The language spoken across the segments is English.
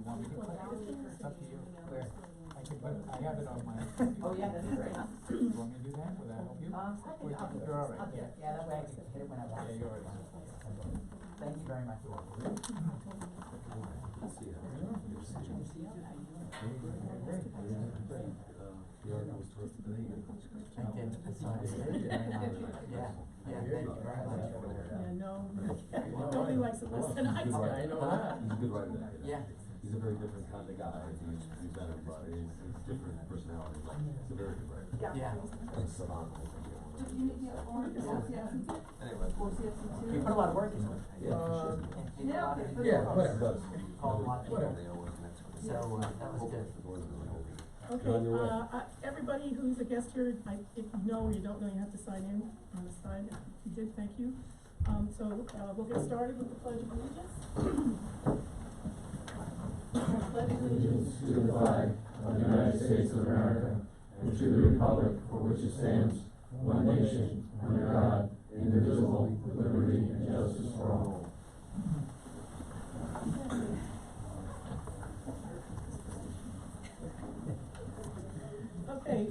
want me to click it? It's up to you. Where? I can, but I have it on my. Oh, yeah, that'd be great. You want me to do that? Will that help you? I'll You're all right. yeah, that way I can hit it when I want. Yeah, you're all right. Thank you very much. I did, I saw it. Yeah, thank you very much. Yeah, no, nobody likes it less than I do. I know that. He's a good writer. Yeah. He's a very different kind of guy. He's done it, but he's different personality. He's a very good writer. Yeah. And a savant. Anyway. You put a lot of work into it. Yeah, for sure. Yeah, whatever. Does. Call a lot of people. Whatever. So, that was good. Okay, On your way. everybody who's a guest here, if you know or you don't know, you have to sign in on the side. If you did, thank you. We'll get started with the Pledge of Allegiance. Pledge of Allegiance to the flag of the United States of America and to the republic for which it stands, one nation, under God, indivisible, with liberty and justice for all. Okay,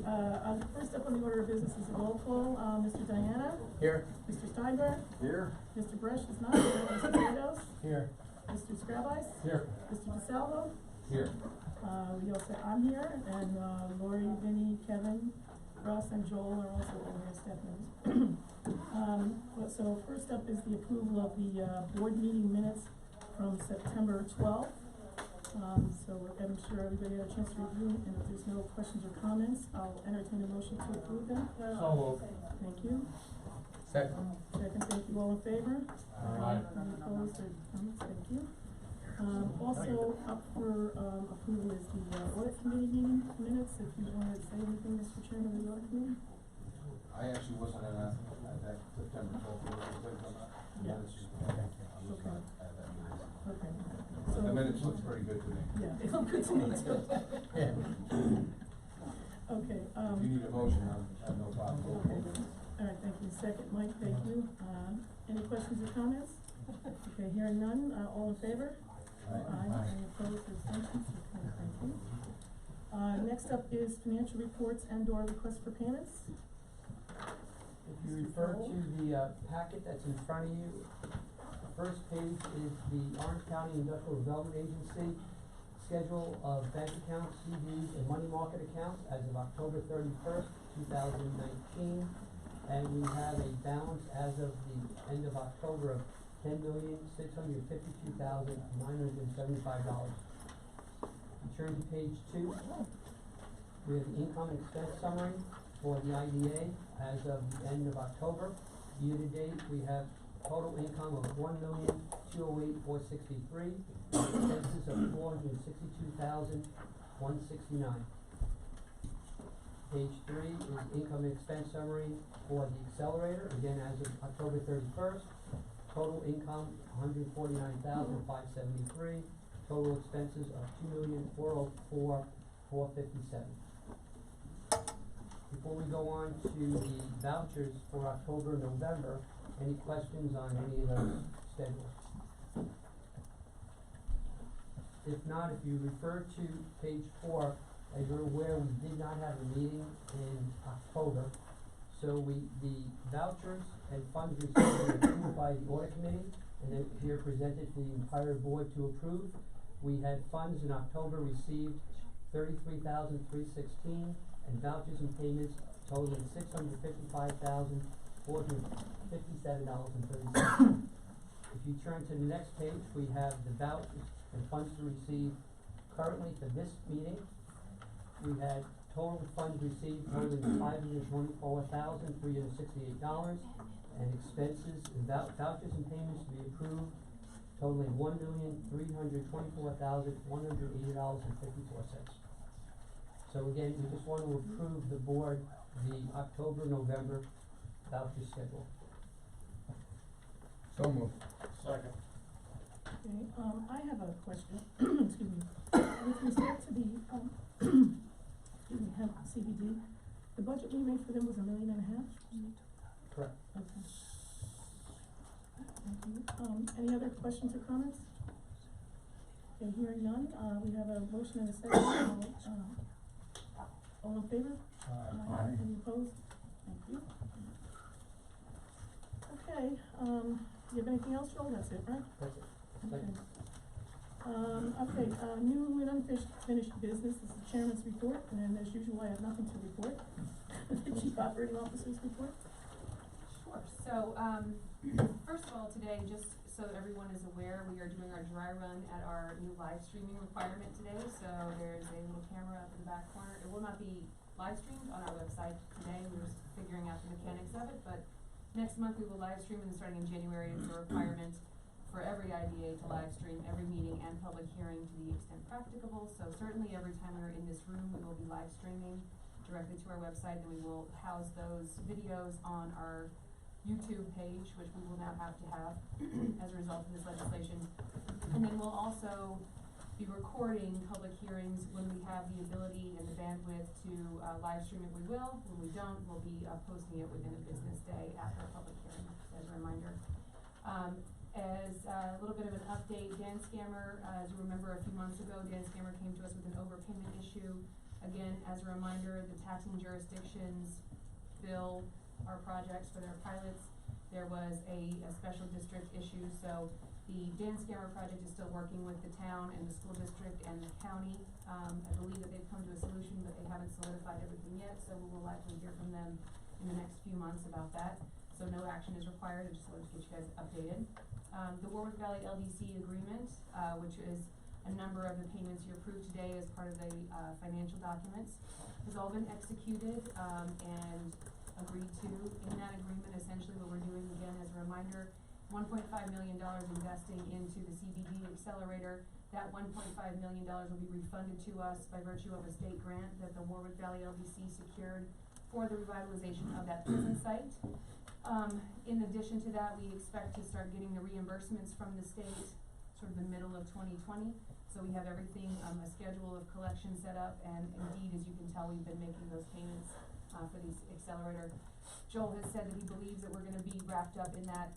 first up on the order of business is a roll call. Mr. Diana? Here. Mr. Steinberg? Here. Mr. Bresch is not here. Mr. Rios? Here. Mr. Scrabbice? Here. Mr. DeSalvo? Here. We also, I'm here, and Lori, Vinnie, Kevin, Russ, and Joel are also all here, staff members. So first up is the approval of the board meeting minutes from September 12th. I'm sure everybody had a chance to review, and if there's no questions or comments, I'll entertain a motion to approve them. So moved. Thank you. Second. Second, thank you. All in favor? Aye. Any opposed or comments? Thank you. Also up for approval is the audit committee meeting minutes. If you want to say anything, Mr. Chairman, of the audit committee? I actually wasn't at that September 12th meeting, was there on that? Yeah. Minutes, I was not at that meeting. Okay. But the minutes looks pretty good to me. Yeah, they look good to me too. Yeah. Okay, If you need a motion, I have no problem. all right, thank you. Second, Mike, thank you. Any questions or comments? Okay, hearing none, all in favor? Aye. Any opposed or abstentions? Okay, thank you. Next up is financial reports and/or requests for payments. If you refer to the packet that's in front of you, the first page is the Orange County Industrial Development Agency schedule of bank accounts, CDs, and money market accounts as of October 31st, 2019. And we have a balance as of the end of October of $10,652,975. You turn to page 2. We have the income and expense summary for the IDA as of the end of October. Year to date, we have total income of $1,208,463, expenses of $462,169. Page 3 is income and expense summary for the accelerator, again as of October 31st. Total income $149,573. Total expenses of $2,404,457. Before we go on to the vouchers for October and November, any questions on any of those schedules? If not, if you refer to page 4, as you're aware, we did not have a meeting in October. So the vouchers and funds received were approved by the audit committee and then here presented to the entire board to approve. We had funds in October received $33,316 and vouchers and payments totaling $655,457.30. If you turn to the next page, we have the vouchers and funds to receive currently for this meeting. We had total funds received totaling $524,368 and expenses and vouchers and payments to be approved totaling $1,324,180.54. So again, we just want to approve the board the October, November voucher schedule. So moved. Second. Okay, I have a question, excuse me. With respect to the, excuse me, hemp CBD, the budget we made for them was $1.5 million? Correct. Okay. Thank you. Any other questions or comments? Okay, hearing none, we have a motion and a second, all in favor? Aye. Any opposed? Thank you. Okay, you have anything else, Joel? That's it, right? That's it. Okay. Thank you. New and unfinished business, this is the chairman's report, and as usual, I have nothing to report. The chief operating officer's report. Sure, so, first of all, today, just so everyone is aware, we are doing our dry run at our new live streaming requirement today, so there's a little camera up in the back corner. It will not be live streamed on our website today, we're just figuring out the mechanics of it, but next month we will live stream, and starting in January, it's a requirement for every IDA to live stream every meeting and public hearing to the extent practicable. So certainly every time we're in this room, we will be live streaming directly to our website, and we will house those videos on our YouTube page, which we will now have to have as a result of this legislation. And then we'll also be recording public hearings when we have the ability and the bandwidth to live stream it, we will. When we don't, we'll be posting it within a business day after a public hearing, as a reminder. As a little bit of an update, Dan Scammer, as you remember a few months ago, Dan Scammer came to us with an overpayment issue. Again, as a reminder, the taxing jurisdictions bill our projects for their pilots. There was a special district issue, so the Dan Scammer project is still working with the town and the school district and the county. I believe that they've come to a solution, but they haven't solidified everything yet, so we will likely hear from them in the next few months about that. So no action is required, I just wanted to get you guys updated. The Warwick Valley LDC agreement, which is a number of the payments you approved today as part of the financial documents, has all been executed and agreed to. In that agreement, essentially what we're doing, again, as a reminder, $1.5 million investing into the CBD accelerator. That $1.5 million will be refunded to us by virtue of a state grant that the Warwick Valley LDC secured for the revitalization of that prison site. In addition to that, we expect to start getting the reimbursements from the state sort of the middle of 2020. So we have everything, a schedule of collection set up, and indeed, as you can tell, we've been making those payments for the accelerator. Joel has said that he believes that we're gonna be wrapped up in that,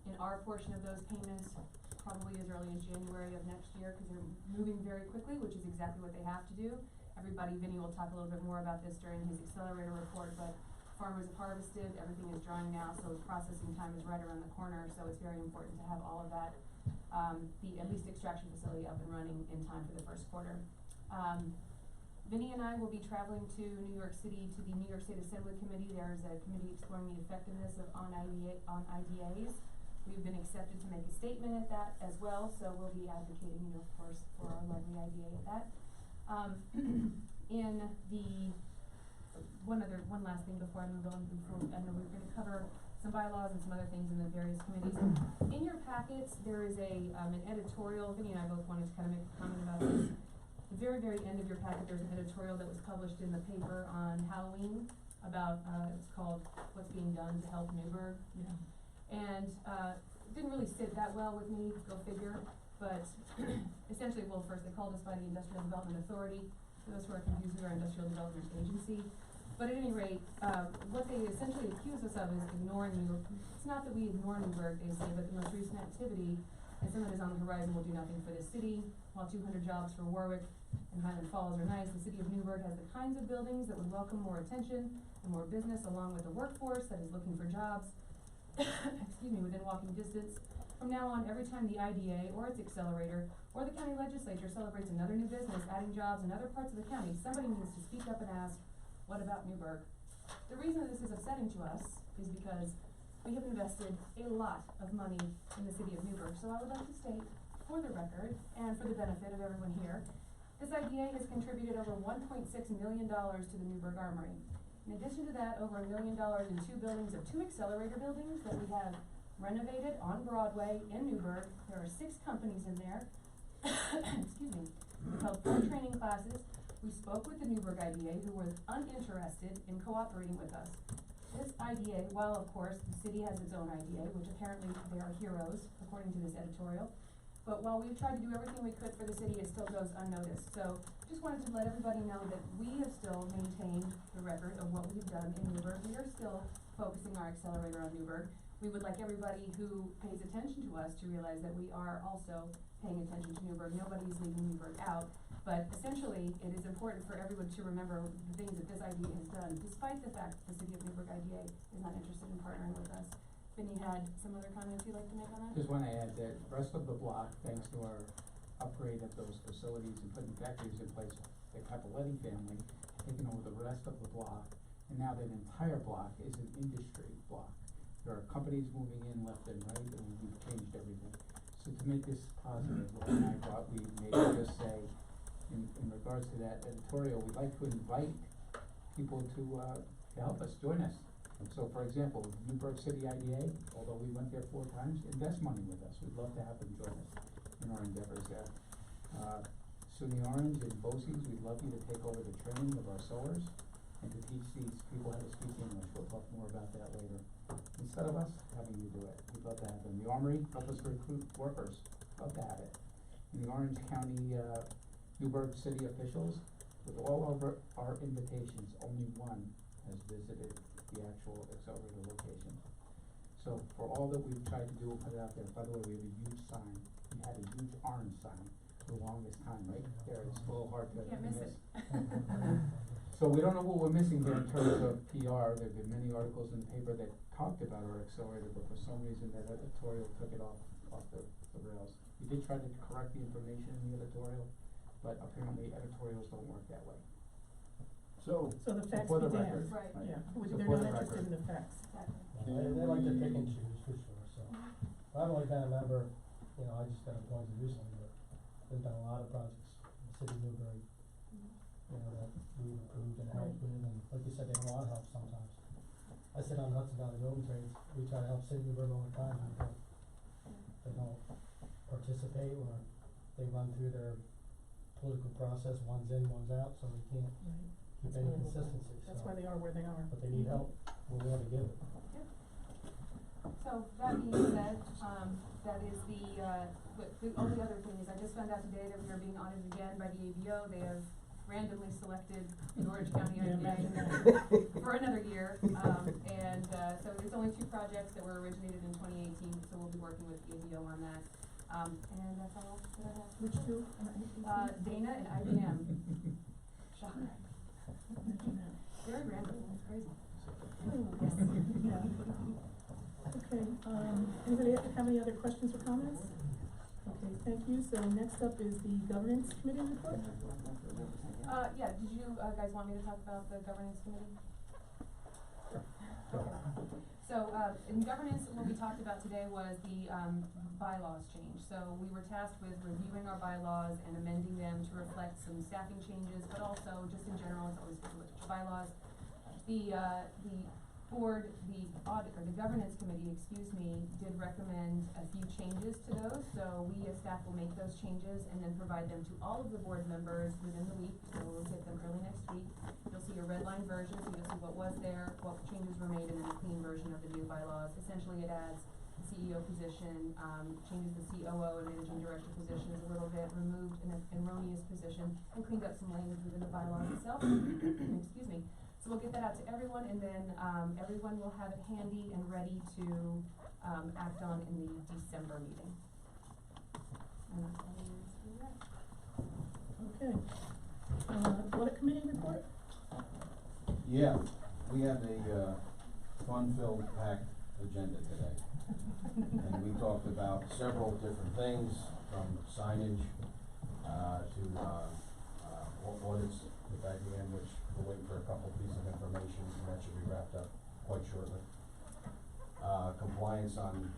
in our portion of those payments, probably as early as January of next year, because they're moving very quickly, which is exactly what they have to do. Everybody, Vinny will talk a little bit more about this during his accelerator report, but farmers have harvested, everything is drying now, so processing time is right around the corner, so it's very important to have all of that, the at least extraction facility up and running in time for the first quarter. Vinny and I will be traveling to New York City to the New York State Assembly Committee. There's a committee exploring the effectiveness of IDAs. We've been accepted to make a statement at that as well, so we'll be advocating, of course, for our lovely IDA at that. In the one last thing before I move on, I know we're gonna cover some bylaws and some other things in the various committees. In your packets, there is an editorial. Vinny and I both wanted to kind of make a comment about this. At the very, very end of your packet, there's an editorial that was published in the paper on Halloween about, it's called What's Being Done to Help Newburgh. Yeah. And, it didn't really sit that well with me, go figure, but essentially, well, first they called us by the Industrial Development Authority. For those who are confused, with our Industrial Development Agency. But at any rate, what they essentially accuse us of is ignoring Newburgh. It's not that we ignore Newburgh, they say, but the most recent activity and some that is on the horizon will do nothing for the city. While 200 jobs for Warwick and Highland Falls are nice, the city of Newburgh has the kinds of buildings that would welcome more attention and more business, along with a workforce that is looking for jobs, excuse me, within walking distance. From now on, every time the IDA or its accelerator or the county legislature celebrates another new business adding jobs in other parts of the county, somebody needs to speak up and ask, what about Newburgh? The reason that this is upsetting to us is because we have invested a lot of money in the city of Newburgh. So I would like to state, for the record, and for the benefit of everyone here, this IDA has contributed over $1.6 million to the Newburgh Armory. In addition to that, over $1 million in two buildings of two accelerator buildings that we have renovated on Broadway in Newburgh. There are 6 companies in there. Excuse me. We held 4 training classes. We spoke with the Newburgh IDA, who were uninterested in cooperating with us. This IDA, while of course the city has its own IDA, which apparently they are heroes, according to this editorial, but while we've tried to do everything we could for the city, it still goes unnoticed. So just wanted to let everybody know that we have still maintained the record of what we've done in Newburgh. We are still focusing our accelerator on Newburgh. we would like everybody who pays attention to us to realize that we are also paying attention to Newburgh. Nobody's leaving Newburgh out, but essentially, it is important for everyone to remember the things that this IDA has done, despite the fact that the city of Newburgh IDA is not interested in partnering with us. Vinny had some other comments you'd like to make on that? Just wanna add that the rest of the block, thanks to our upgrade of those facilities and putting factories in place, the Capoletti family taking over the rest of the block, and now that entire block is an industry block. There are companies moving in left and right, and we've changed everything. So to make this positive, Laura and I thought we maybe just say, in regards to that editorial, we'd like to invite people to help us, join us. So for example, Newburgh City IDA, although we went there 4 times, invest money with us. We'd love to have them join us in our endeavors there. SUNY Orange and BOCES, we'd love you to take over the training of our sewers and to teach these people how to speak English. We'll talk more about that later. Instead of us having you do it, we'd love to have them. The Armory, help us recruit workers, love to have it. And the Orange County, Newburgh City officials, with all of our invitations, only one has visited the actual accelerator location. So for all that we've tried to do and put it out there, by the way, we have a huge sign. We had a huge orange sign for the longest time, right there. It's a little hard to Can't miss it. So we don't know what we're missing there in terms of PR. There've been many articles in the paper that talked about our accelerator, but for some reason that editorial took it off the rails. We did try to correct the information in the editorial, but apparently editorials don't work that way. So the facts for the be record, damned. Right. Yeah, So they're for not the interested record. in the facts. Exactly. They like to pick and choose for sure, so. I've only been a member, you know, I just got appointed recently, but there's been a lot of projects in the city of Newburgh, you know, that we've approved and helped with, and like you said, they don't want help sometimes. I sit on Hudson Valley Building Trades, we try to help city of Newburgh all the time, and they don't participate, or they run through their political process, one's in, one's out, so they can't Right. keep any consistency, so. That's why they are where they are. But they need help, we're willing to give it. So that being said, that is the only other thing is I just found out today that we are being audited again by the ABO. They have randomly selected an Orange County Yeah, IDA imagine that. for another year. So there's only 2 projects that were originated in 2018, so we'll be working with the ABO on that. And that's all that I have. Which two? Dana and IBM. Shocker. Imagine that. Very random, that's crazy. Yeah. Okay, anybody have any other questions or comments? Okay, thank you. So next up is the governance committee report. Yeah, did you guys want me to talk about the governance committee? Okay. So, in governance, what we talked about today was the, bylaws change. So we were tasked with reviewing our bylaws and amending them to reflect some staffing changes, but also just in general, it's always good to look at your bylaws. The board, the audit, or the governance committee, did recommend a few changes to those. So we as staff will make those changes and then provide them to all of the board members within the week. So we'll get them early next week. You'll see a red line version, so you'll see what was there, what changes were made, and then a clean version of the new bylaws. Essentially, it adds the CEO position, changes the COO and managing director positions a little bit, removed an erroneous position, and cleaned up some language within the bylaws itself. Excuse me. So we'll get that out to everyone, and then everyone will have it handy and ready to act on in the December meeting. And that's all there is for that. Okay. Audit committee report? Yeah, we have a fun-filled packed agenda today. And we talked about several different things, from signage to audits with IBM, which we're waiting for a couple pieces of information, and that should be wrapped up quite shortly. Compliance on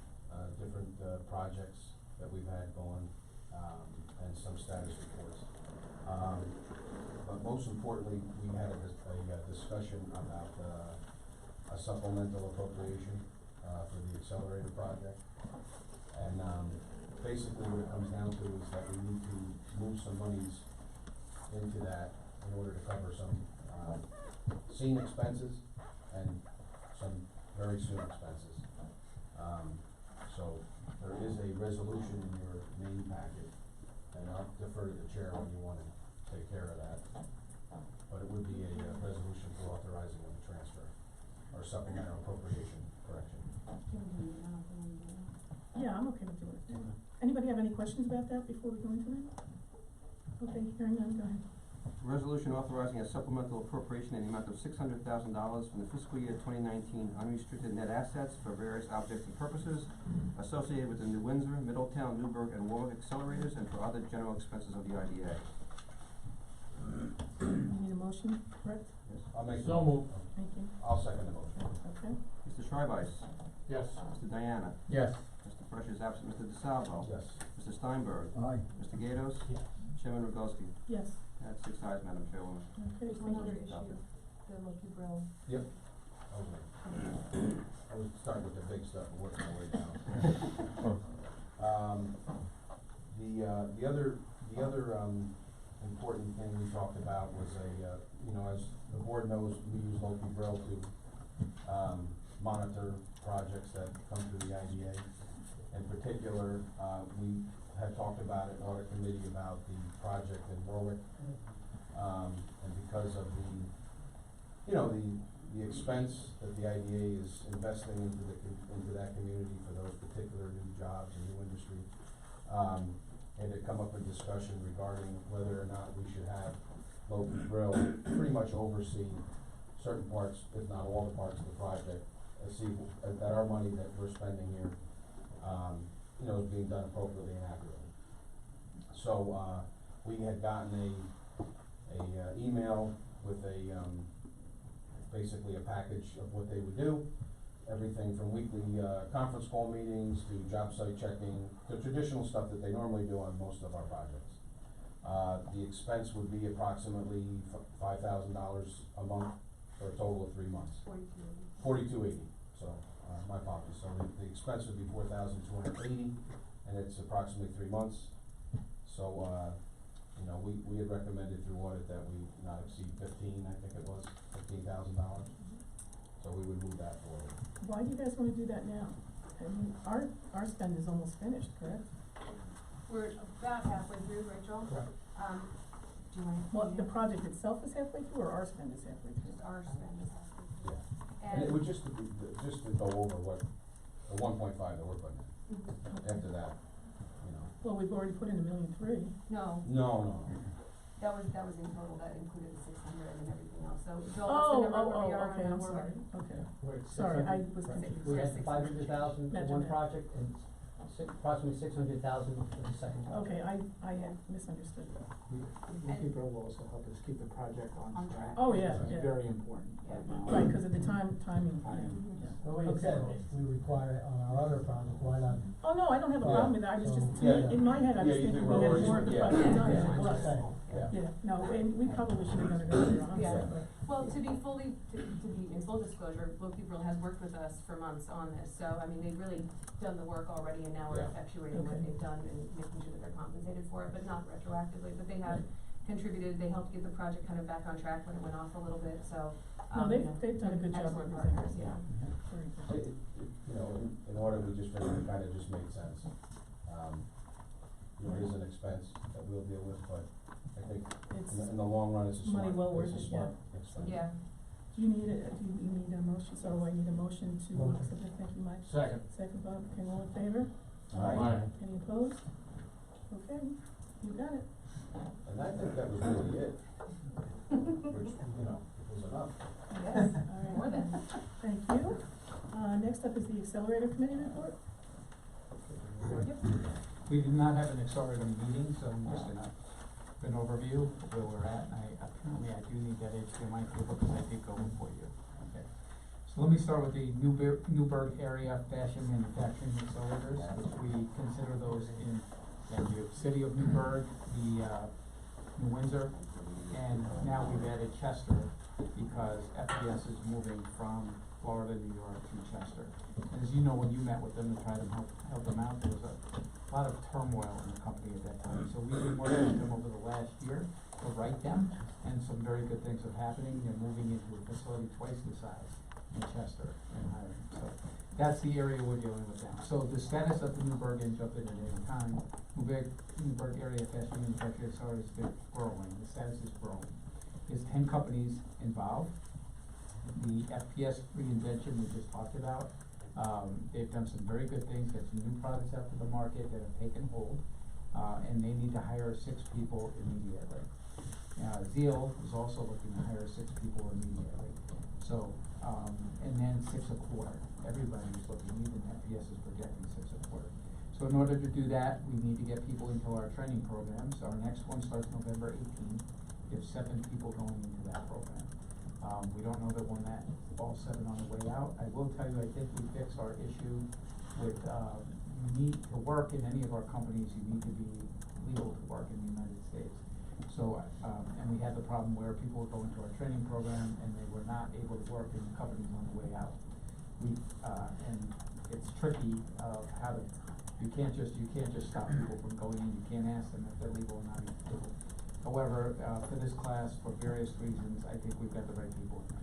different projects that we've had going, and some status reports. But most importantly, we had a discussion about a supplemental appropriation for the accelerator project. And basically what it comes down to is that we need to move some monies into that in order to cover some seen expenses and some very soon expenses. So there is a resolution in your main packet, and I'll defer to the chair when you want to take care of that. But it would be a resolution for authorizing a transfer or supplemental appropriation correction. Can we do Yeah, I'm okay with doing it. Anybody have any questions about that before we go into that? Okay, hearing none, go ahead. Resolution authorizing a supplemental appropriation in the amount of $600,000 from the fiscal year 2019 unrestricted net assets for various objects and purposes associated with the New Windsor, Middletown, Newburgh, and Warwick accelerators and for other general expenses of the IDA. You need a motion, correct? I'll make the So moved. Thank you. I'll second the motion. Okay, Mr. Schreiber. Yes. Mr. Diana. Yes. Mr. Fresh is absent. Mr. DeSalvo. Yes. Mr. Steinberg. Aye. Mr. Gatos. Yes. Chairman Rogowski. yes, That's 6 ayes, Madam Chairwoman. okay, There's thank one other you. issue, the Loki Grill. Yep. I was starting with the big stuff and working my way down. The other important thing we talked about was as the board knows, we use Loki Grill to, monitor projects that come through the IDA. In particular, we had talked about it in audit committee about the project in Warwick. And because of the expense that the IDA is investing into that community for those particular new jobs and new industry, and it come up in discussion regarding whether or not we should have Loki Grill pretty much oversee certain parts, if not all the parts of the project, and see that our money that we're spending here, is being done appropriately and accurately. So, we had gotten a email with basically a package of what they would do. Everything from weekly, conference call meetings to job site checking, the traditional stuff that they normally do on most of our projects. The expense would be approximately $5,000 a month for a total of 3 months. $4,280. So, my apologies. So the expense would be $4,280, and it's approximately 3 months. So, we had recommended through audit that we not exceed $15,000. So we would move that forward. Why do you guys wanna do that now? I mean, our spend is almost finished, correct? We're about halfway through, right, Joel? Correct. Do you want? Well, the project itself is halfway through, or our spend is halfway through? Our spend is halfway through. Yeah. And it would just to go over what, the 1.5 that we're putting in. After that, Well, we've already put in $1.3 million. No, No. that was in total, that included the 600 and everything else, so Joel, what's the number where we are Okay, on I'm the sorry, Warwick? okay. We're at Sorry, I 600 was confused. We had Six- 500,000 for Imagine one that. project and approximately 600,000 for the second project. Okay, I had misunderstood that. Loki Grill will also help us keep the project on On track. track. Oh, yeah, It's yeah. very important Yeah. right now. Right, 'cause of the timing, Timing. yeah. Well, we had said, we require it on our other project, why not? Oh, no, I don't have a problem with that, I was just, to Yeah. me, in my head, I was Yeah, you thinking think we we're had already- more of the yeah. project done Yeah, than it I'm was. just saying, yeah. Yeah, no, and we probably should have done it earlier, honestly, Yeah. but, Well, to be in full disclosure, Loki Grill has worked with us for months on this, so, I mean, they've really done the work already, and now we're Yeah. effectuating what Okay. they've done and making sure that they're compensated for it, but not retroactively, but they have contributed, they helped get the project kind of back on track when it went off a little bit, so, no, they've done a good job excellent representing partners, us, yeah. Very good. In order, we just figured it kinda just made sense. It is an expense that we'll deal with, but I think It's in the long run, it's a money smart, well worth it's a it, smart expense. Yeah, Do you need a motion, so I need a motion to, Motion. accept. Thank you, Mike. Second. Second, Bob, okay, all in favor? Aye. Any opposed? Okay, you got it. And I think that was really it, which, was enough. yes, All right. more than. Thank you. Next up is the Accelerator Committee report. Yep. We did not have an accelerated meeting, so I'm just gonna give an overview of where we're at, and I do need that HDMI cable because I did go before you. Okay. So let me start with the Newburgh area fashion manufacturing accelerators, which we consider those in the city of Newburgh, the New Windsor, and now we've added Chester because FPS is moving from Florida, New York to Chester. And as you know, when you met with them to try to help them out, there was a lot of turmoil in the company at that time. So we've been working with them over the last year to right them, and some very good things are happening. They're moving into a facility twice the size in Chester and hiring. So that's the area we're dealing with now. So the status of the Newburgh, and jump in at any time, Newburgh area fashion manufacturing accelerators, they're growing. The status is growing. There's 10 companies involved. The FPS reinvention we just talked about They've done some very good things, got some new products out to the market that have taken hold, and they need to hire 6 people immediately. Zeal is also looking to hire 6 people immediately. So, and then 6 a quarter. Everybody is looking, even FPS is projecting 6 a quarter. So in order to do that, we need to get people into our training programs. Our next one starts November 18th. We have 7 people going into that program. We don't know that we'll net all 7 on the way out. I will tell you, I think we fixed our issue with, you need to work in any of our companies, you need to be legal to work in the United States. So, and we had the problem where people would go into our training program and they were not able to work in the companies on the way out. And it's tricky of how to, you can't just stop people from going in, you can't ask them if they're legal or not legal. However, for this class, for various reasons, I think we've got the right people in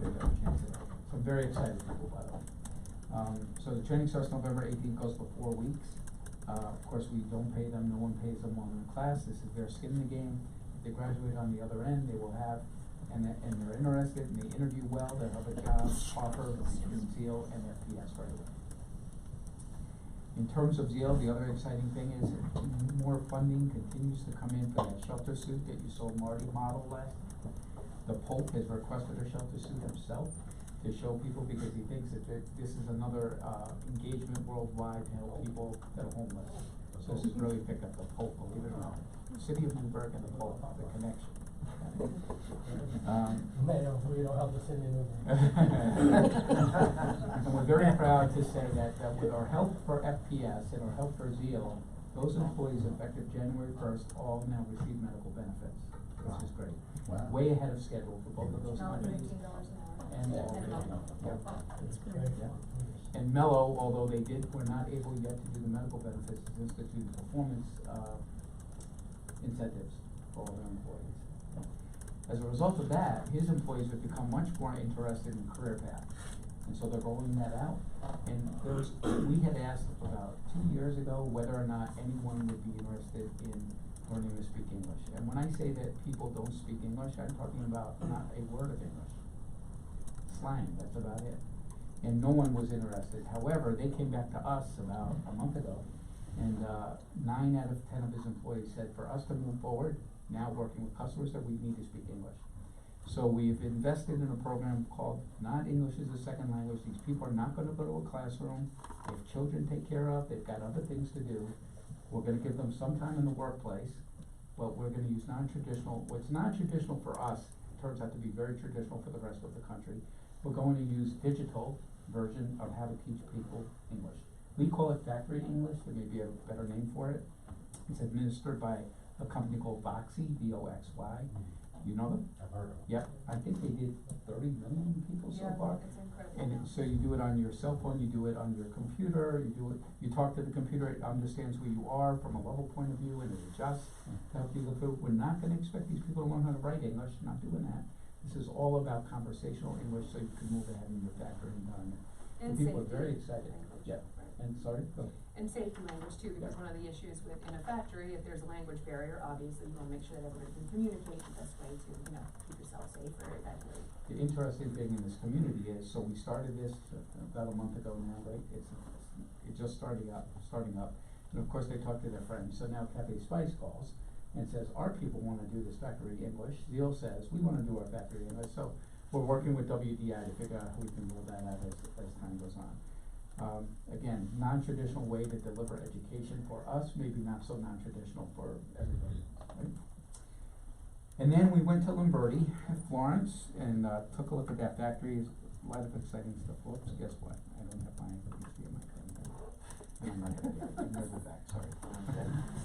there. We've got a better chance of it. So I'm very excited people, by the way. So the training starts November 18th, goes for 4 weeks. Of course, we don't pay them, no one pays them while in the class. This is their skin in the game. If they graduate on the other end, they will have, and they're interested, and they interview well, they'll have a job offer between Zeal and FPS right away. In terms of Zeal, the other exciting thing is more funding continues to come in for that shelter suit that you saw Marty model last. The Pope has requested a shelter suit himself to show people, because he thinks that this is another engagement worldwide to help people that are homeless. So this has really picked up. The Pope, believe it or not. The city of Newburgh and the Pope, the connection. We don't help the city of Newburgh. And we're very proud to say that with our help for FPS and our help for Zeal, those employees effective January 1st all now receive medical benefits, which is great. Wow. Way ahead of schedule for both of those companies. $18 an hour. And That's great. And Mello, although were not able yet to do the medical benefits, has instituted performance incentives for all their employees. As a result of that, his employees have become much more interested in career path. And so they're rolling that out. And we had asked about 2 years ago whether or not anyone would be interested in learning to speak English. And when I say that people don't speak English, I'm talking about not a word of English. Slang, that's about it. And no one was interested. However, they came back to us about a month ago, and 9 out of 10 of his employees said for us to move forward, now working with customers, that we need to speak English. So we've invested in a program called Not English as a Second Language. These people are not gonna go to a classroom, they have children to take care of, they've got other things to do. We're gonna give them some time in the workplace, but we're gonna use non-traditional. What's non-traditional for us turns out to be very traditional for the rest of the country. We're going to use digital version of how to teach people English. We call it Factory English, there may be a better name for it. It's administered by a company called Voxy, V-O-X-Y. You know them? I've heard of it. Yep, I think they did 30 million people so far. Yeah, it's incredible. And so you do it on your cell phone, you do it on your computer, you talk to the computer, it understands who you are from a level point of view, and it adjusts to help you go through. We're not gonna expect these people to learn how to write English, not doing that. This is all about conversational English, so you can move ahead in your factory environment. And people are safety very excited. language, Yeah. right. And sorry, go. And safety language too, because one of the issues in a factory, if there's a language barrier, obviously you wanna make sure that everybody can communicate the best way to, keep yourself safe or evacuate. The interesting thing in this community is, so we started this about a month ago now, right? It's just starting up. And of course they talk to their friends. So now Cafe Spice calls and says, our people wanna do this factory English. Zeal says, we wanna do our factory English. So we're working with WDI to figure out how we can roll that out as time goes on. Again, non-traditional way to deliver education for us, maybe not so non-traditional for everybody, right? And then we went to Lamberti, Florence, and took a look at that factory. A lot of exciting stuff. Whoops, guess what? I don't have my PC in my thing. I'm not gonna get it. There's the back, sorry.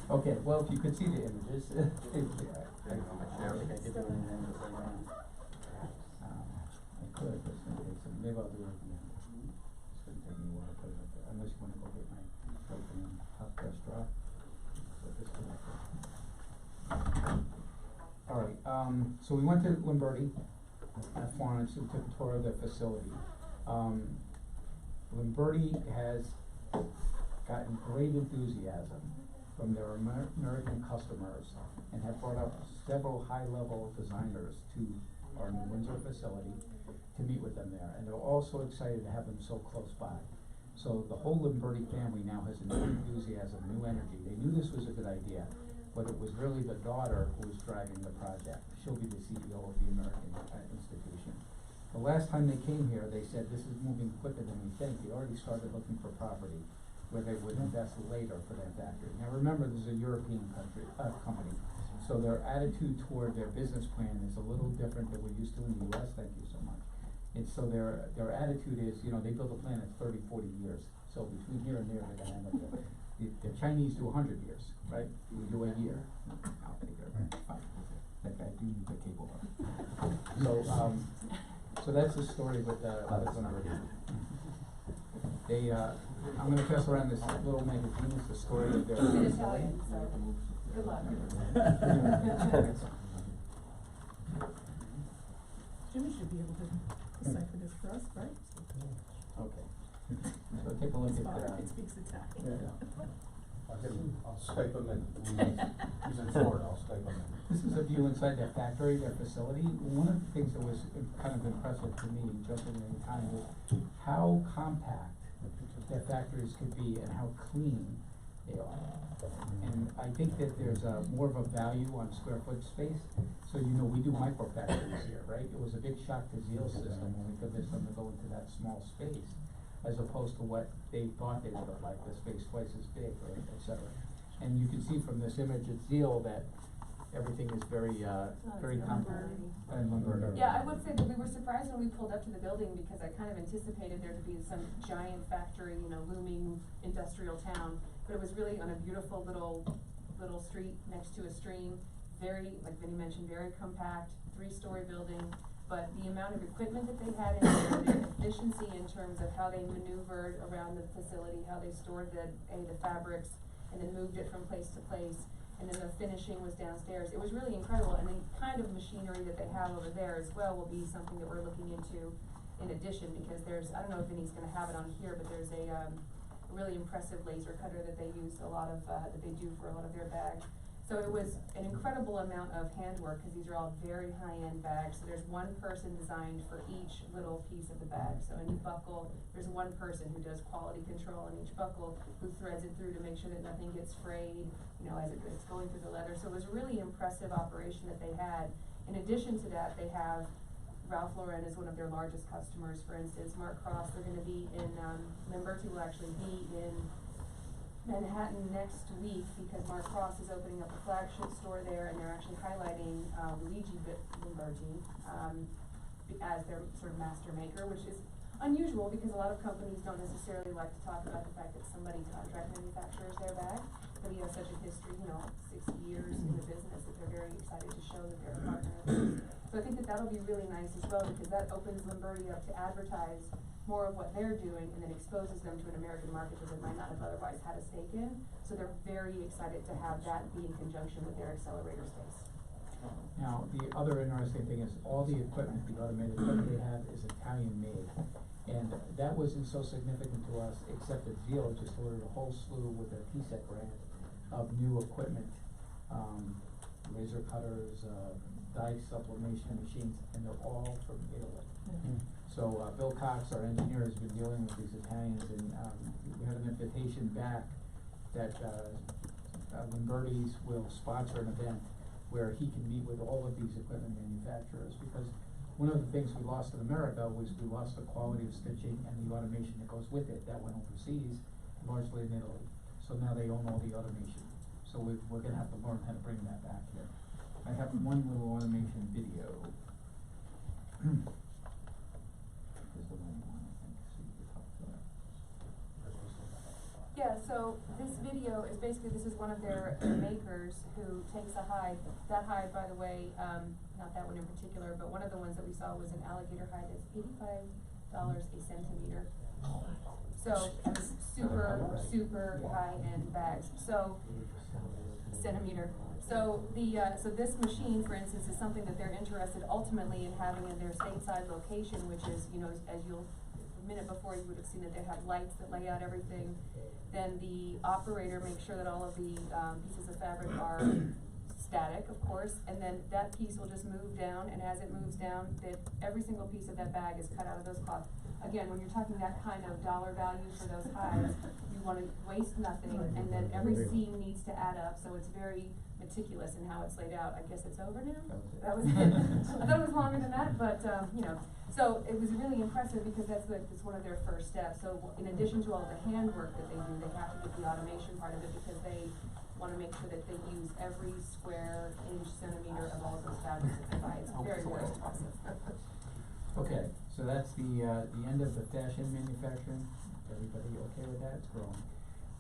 Okay, well, if you could see the images. I could, but it's gonna take some, maybe I'll do it again. It's gonna take me a while to put it up there, unless you wanna go get my open hot press draw. So this connector. Alright, so we went to Lamberti at Florence and took a tour of the facility. Lamberti has gotten great enthusiasm from their American customers and have brought up several high-level designers to our New Windsor facility. to meet with them there, and they're all so excited to have them so close by. So the whole Limberti family now has a new enthusiasm, new energy. They knew this was a good idea, but it was really the daughter who was driving the project. She'll be the CEO of the American institution. The last time they came here, they said, this is moving quicker than we think. They already started looking for property where they would invest later for that factory. Now remember, this is a European company, so their attitude toward their business plan is a little different than we're used to in the US, thank you so much. And so their attitude is, you know, they build a plan that's 30, 40 years. So between here and there, they're gonna end up there. The Chinese do 100 years, right? We do a year. I'll take it. Fine. That guy do need the cable though. So that's the story with Limberti. They, I'm gonna pass around this little magazine, it's the story of their. It's Italian, so good luck. Jimmy should be able to decipher this for us, right? Okay. So take a look It's at fine, that. it speaks Italian. I'll Skype him in. He's in Florida, I'll Skype him in. This is a view inside their factory, their facility. One of the things that was kind of impressive to me, jumping in time, was how compact their factories could be and how clean they are. And I think that there's more of a value on square foot space. So, you know, we do micro factories here, right? It was a big shock to Zeal's system when we convinced them to go into that small space, as opposed to what they thought they would look like, the space twice as big, or et cetera. And you can see from this image at Zeal that everything is very, very compact. And Limberti. Yeah, I would say that we were surprised when we pulled up to the building because I kind of anticipated there to be some giant factory, you know, looming industrial town. But it was really on a beautiful little street next to a stream. Very, like Vinny mentioned, very compact, 3-story building. But the amount of equipment that they had in there, their efficiency in terms of how they maneuvered around the facility, how they stored the fabrics, and then moved it from place to place. And then the finishing was downstairs. It was really incredible, and the kind of machinery that they have over there as well will be something that we're looking into in addition, because there's, I don't know if Vinny's gonna have it on here, but there's a really impressive laser cutter that they used a lot of, that they do for a lot of their bags. So it was an incredible amount of handwork, because these are all very high-end bags. So there's one person designed for each little piece of the bag. So any buckle, there's one person who does quality control on each buckle, who threads it through to make sure that nothing gets frayed, you know, as it's going through the leather. So it was a really impressive operation that they had. In addition to that, they have Ralph Lauren is one of their largest customers, for instance. Mark Cross, they're gonna be in, Limberti will actually be in Manhattan next week, because Mark Cross is opening up a flagship store there, and they're actually highlighting Luigi Limberti as their sort of master maker, which is unusual because a lot of companies don't necessarily like to talk about the fact that somebody contract manufactures their bag, but he has such a history, you know, 60 years in the business, that they're very excited to show that they're a partner. So I think that that'll be really nice as well, because that opens Limberti up to advertise more of what they're doing, and then exposes them to an American market that they might not have otherwise had a stake in. So they're very excited to have that be in conjunction with their accelerator space. Now, the other interesting thing is all the equipment, the automated equipment they have is Italian made. And that wasn't so significant to us, except that Zeal just ordered a whole slew with a PSEC grant of new equipment, laser cutters, dye sublimation machines, and they're all from Italy. So Bill Cox, our engineer, has been dealing with these Italians, and we have an invitation back that Limberti's will sponsor an event where he can meet with all of these equipment manufacturers, because one of the things we lost in America was we lost the quality of stitching and the automation that goes with it. That went overseas, largely in Italy. So now they own all the automation. So we're gonna have to learn how to bring that back here. I have one little automation video. Here's the one I think, so you can talk to that. Yeah, so this video is basically, this is one of their makers who takes a hide. That hide, by the way, not that one in particular, but one of the ones that we saw was an alligator hide that's $85 a centimeter. So it's super high-end bags. So centimeter. So so this machine, for instance, is something that they're interested ultimately in having in their stateside location, which is, you know, as you'll, a minute before you would have seen that they have lights that lay out everything. Then the operator makes sure that all of the pieces of fabric are static, of course, and then that piece will just move down, and as it moves down, every single piece of that bag is cut out of those cloths. Again, when you're talking that kind of dollar value for those hides, you wanna waste nothing, and then every seam needs to add up, so it's very meticulous in how it's laid out. I guess it's over now? That was it. I thought it was longer than that, but, you know, so it was really impressive because it's one of their first steps. So in addition to all the handwork that they do, they have to do the automation part of it because they wanna make sure that they use every square inch, centimeter of all of those fabrics that they buy. It's very, very impressive. Okay, so that's the end of the fashion manufacturing. Everybody okay with that? It's growing.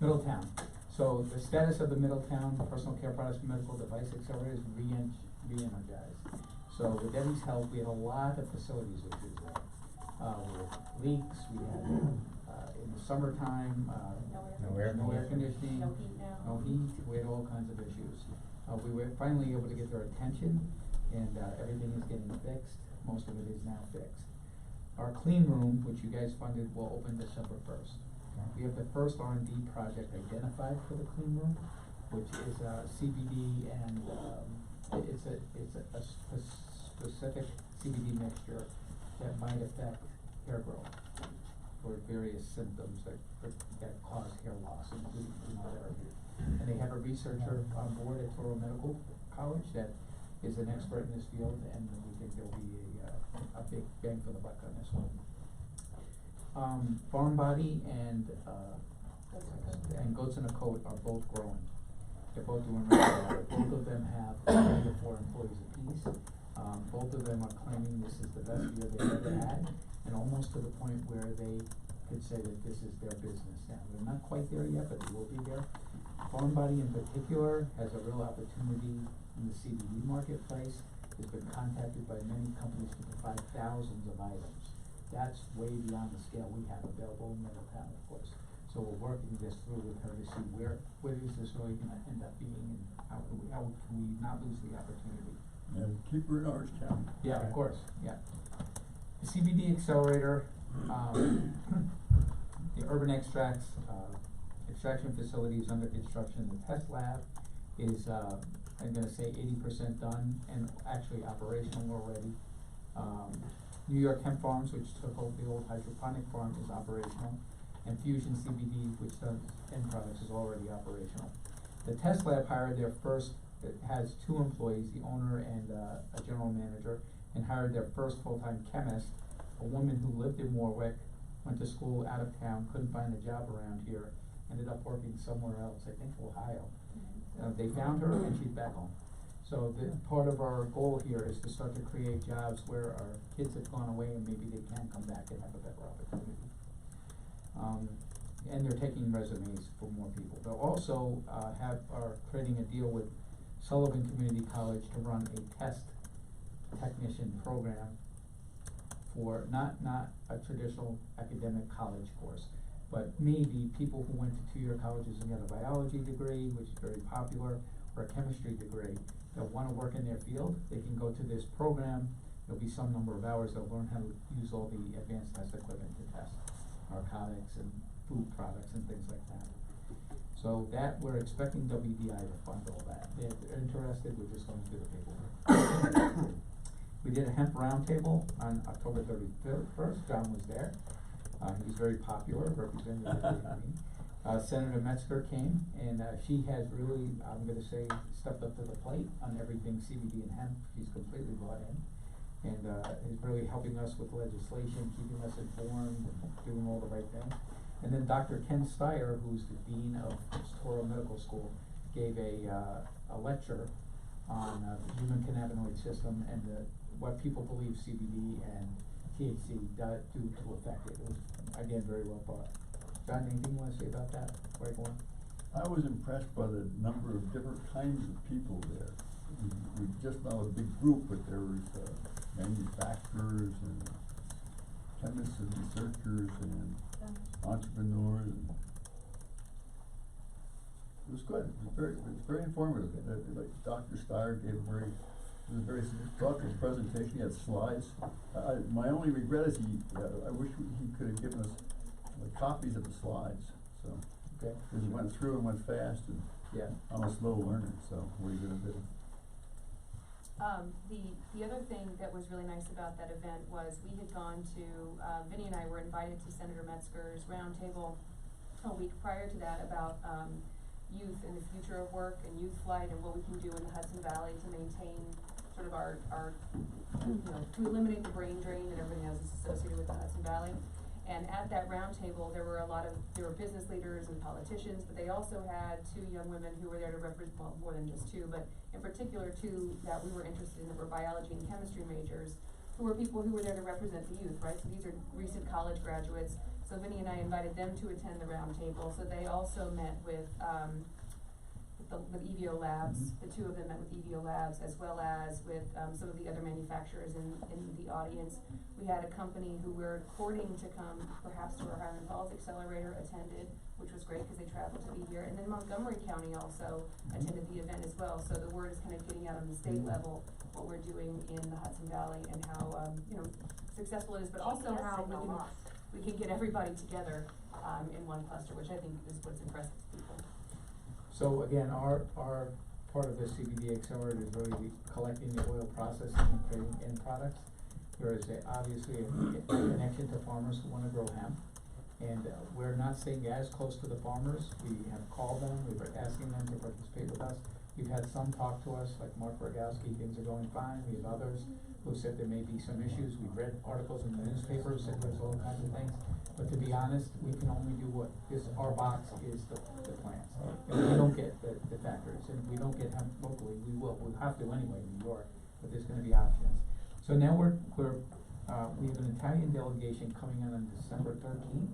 Middletown. So the status of the Middletown personal care products and medical device accelerators re-energized. So with Debbie's help, we had a lot of facilities issues there. With leaks, we had, in the summertime, No air no air conditioning. No heat now. No heat, we had all kinds of issues. We were finally able to get their attention, and everything is getting fixed. Most of it is now fixed. Our clean room, which you guys funded, will open December 1st. We have the first R&D project identified for the clean room, which is CBD and it's a specific CBD mixture that might affect hair growth for various symptoms that cause hair loss, including chemotherapy. And they have a researcher on board at Toro Medical College that is an expert in this field, and we think there'll be a big bang for the buck on this one. Farm Body and Goats in a Coat are both growing. They're both doing really well. Both of them have 3 to 4 employees apiece. Both of them are claiming this is the best year they've ever had, and almost to the point where they could say that this is their business now. They're not quite there yet, but they will be there. Farm Body in particular has a real opportunity in the CBD marketplace. Has been contacted by many companies to provide thousands of items. That's way beyond the scale we have available in Middletown, of course. So we're working this through with her to see where is this really gonna end up being, and how can we not lose the opportunity. And keep her in Orange County. Yeah, of course, yeah. The CBD accelerator, the urban extracts, extraction facilities under construction. The test lab is, I'm gonna say 80% done and actually operational already. New York Hemp Farms, which took over the old hydroponic farm, is operational. And Fusion CBD, which does end products, is already operational. The test lab hired their first, it has 2 employees, the owner and a general manager, and hired their first full-time chemist, a woman who lived in Warwick, went to school out of town, couldn't find a job around here, ended up working somewhere else, I think Ohio. They found her and she's back home. So the part of our goal here is to start to create jobs where our kids have gone away and maybe they can come back and have a better opportunity. And they're taking resumes for more people. They'll also are creating a deal with Sullivan Community College to run a test technician program for not a traditional academic college course, but maybe people who went to 2-year colleges and got a biology degree, which is very popular, or a chemistry degree, that wanna work in their field. They can go to this program. There'll be some number of hours. They'll learn how to use all the advanced test equipment to test narcotics and food products and things like that. So that, we're expecting WDI to fund all that. If they're interested, we're just going through the paperwork. We did a hemp roundtable on October 31st. John was there. He was very popular, represented Senator Metzger came, and she has really, I'm gonna say, stepped up to the plate on everything CBD and hemp. She's completely bought in, and is really helping us with legislation, keeping us informed, doing all the right things. And then Dr. Ken Steyer, who's the dean of Toro Medical School, gave a lecture on the human cannabinoid system and what people believe CBD and THC do to affect it. It was, again, very well thought. John, anything you want to say about that before I go on? I was impressed by the number of different kinds of people there. We just not a big group, but there was manufacturers and chemists and researchers and entrepreneurs. And it was good. It was very informative. Like Dr. Steyer gave a very thoughtful presentation. He had slides. My only regret is I wish he could have given us copies of the slides. So, okay. Because he went through and went fast, and yeah, I'm a slow learner. So what are you gonna do? The other thing that was really nice about that event was we had gone to, Vinnie and I were invited to Senator Metzger's roundtable a week prior to that about, youth and the future of work and youth flight and what we can do in the Hudson Valley to maintain sort of our, you know, to eliminate the brain drain and everything else that's associated with the Hudson Valley. And at that roundtable, there were business leaders and politicians, but they also had two young women who were there to represent, well, more than just two, but in particular two that we were interested in that were biology and chemistry majors, who were people who were there to represent the youth, right? So these are recent college graduates. So Vinnie and I invited them to attend the roundtable. So they also met with EVO Labs. The two of them met with EVO Labs as well as with some of the other manufacturers in the audience. We had a company who we're courting to come perhaps to our Highland Falls Accelerator attended, which was great because they traveled to be here. And then Montgomery County also attended the event as well. So the word is kind of getting out on the state level what we're doing in the Hudson Valley and how you know, successful it is, but also how we can get everybody together in one cluster, which I think is what's impressive to people. So again, our part of the CBD Accelerator is really collecting the oil processing and creating end products. There is obviously a connection to farmers who wanna grow hemp. And we're not staying as close to the farmers. We have called them, we've been asking them to participate with us. We've had some talk to us, like Mark Rogowski, things are going fine. We have others who said there may be some issues. We've read articles in the newspaper, said there's all kinds of things. But to be honest, we can only do what is, our box is the plants. And we don't get the factories, and we don't get hemp locally. We'll have to anyway in New York, but there's gonna be options. So now we have an Italian delegation coming in on December 13th.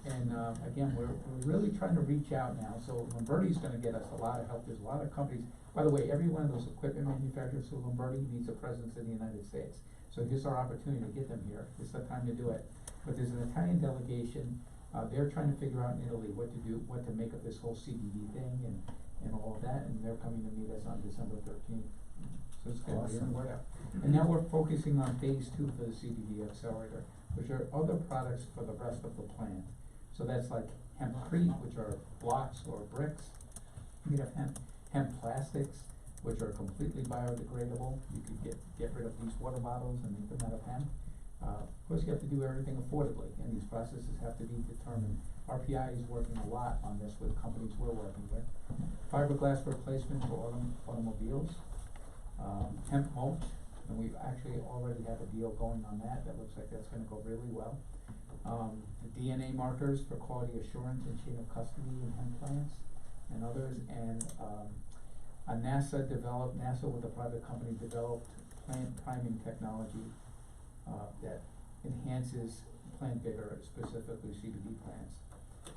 And again, we're really trying to reach out now, so Lombardi's gonna get us a lot of help. There's a lot of companies, by the way, every one of those equipment manufacturers through Lombardi needs a presence in the United States. So here's our opportunity to get them here, it's the time to do it. But there's an Italian delegation, they're trying to figure out in Italy what to do, what to make of this whole CBD thing and all of that, and they're coming to meet us on December 13th. So it's gonna be in the word out. And now we're focusing on phase 2 for the CBD Accelerator, which are other products for the rest of the plant. So that's like hempcrete, which are blocks or bricks made of hemp plastics, which are completely biodegradable. You could get rid of these water bottles and make them out of hemp. Of course, you have to do everything affordably, and these processes have to be determined. RPI is working a lot on this with companies we're working with. Fiberglass replacement for automobiles, hemp mulch, and we actually already have a deal going on that. That looks like that's gonna go really well. The DNA markers for quality assurance and chain of custody in hemp plants and others, and a NASA with a private company developed plant priming technology that enhances plant vigor, specifically CBD plants,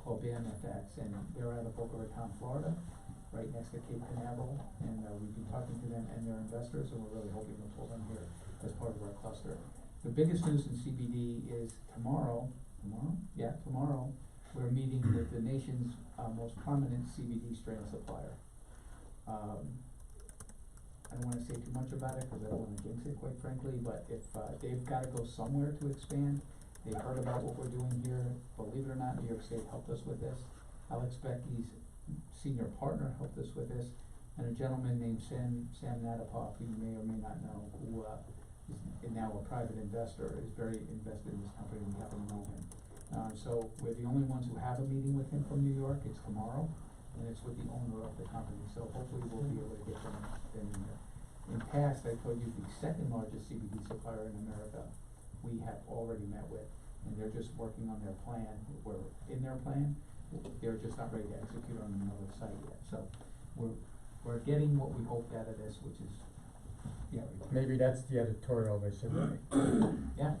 called BMFX, and they're out of Boca Raton, Florida, right next to Cape Canaveral, and we've been talking to them and their investors, and we're really hoping to pull them here as part of our cluster. The biggest news in CBD is tomorrow, we're meeting with the nation's most prominent CBD strain supplier. I don't wanna say too much about it, cause I don't wanna jinx it, quite frankly, but if, they've gotta go somewhere to expand. They've heard about what we're doing here. Believe it or not, New York State helped us with this. Alex Becky's senior partner helped us with this, and a gentleman named Sam Nadapoff, who you may or may not know, who is now a private investor, is very invested in this company, and we happen to know him. So we're the only ones who have a meeting with him from New York. It's tomorrow, and it's with the owner of the company, so hopefully we'll be able to get them in there. In past, I told you the second largest CBD supplier in America, we have already met with, and they're just working on their plan. We're in their plan, they're just not ready to execute on another site yet, so we're getting what we hoped out of this, which is, Maybe that's the editorial they should write. yeah.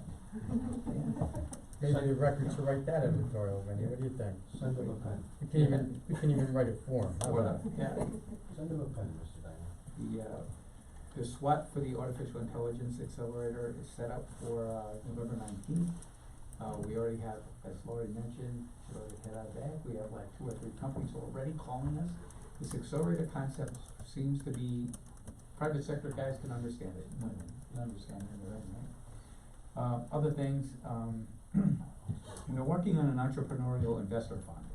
Maybe the record should write that editorial, Vinnie, what do you think? Send them a pen. We can even write it for him, how about that? Yeah. Send them a pen, Mr. Diamond. The SWAT for the Artificial Intelligence Accelerator is set up for November 19th. We already have, as Lori mentioned, she already had our bag. We have like 2 or 3 companies already calling us. This accelerator concept seems to be, private sector guys can understand it, women can understand it, right? Other things, we're working on an entrepreneurial investor fund.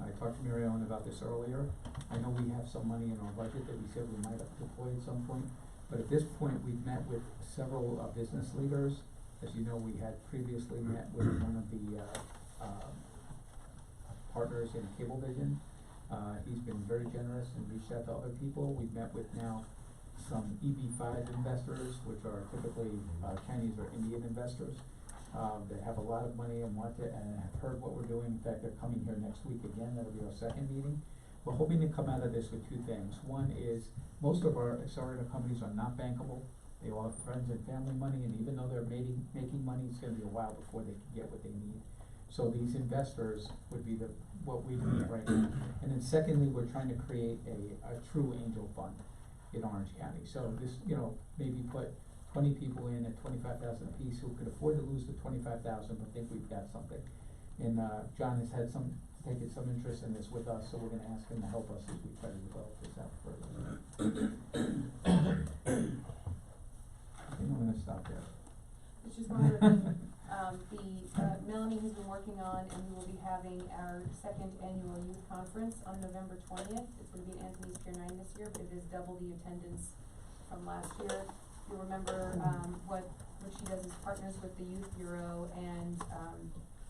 I talked to Mary Ellen about this earlier. I know we have some money in our budget that we said we might have deployed at some point. But at this point, we've met with several, business leaders. As you know, we had previously met with one of the, partners in Cablevision. He's been very generous and reached out to other people. We've met with now some EB5 investors, which are typically, Chinese or Indian investors, that have a lot of money and want to, and have heard what we're doing. In fact, they're coming here next week again. That'll be our second meeting. We're hoping to come out of this with two things. One is, most of our accelerator companies are not bankable. They all have friends and family money, and even though they're making money, it's gonna be a while before they can get what they need. So these investors would be what we need right now. And then secondly, we're trying to create a true angel fund in Orange County. So this, maybe put 20 people in at 25,000 apiece who could afford to lose the 25,000, but think we've got something. And, John has had taken some interest in this with us, so we're gonna ask him to help us as we try to develop this out further. I think I'm gonna stop there. It's just one other thing, Melanie has been working on, and we will be having our second annual youth conference on November 20th. It's gonna be at Anthony's Pier 9 this year, but it is double the attendance from last year. You'll remember, what she does is partners with the Youth Bureau and,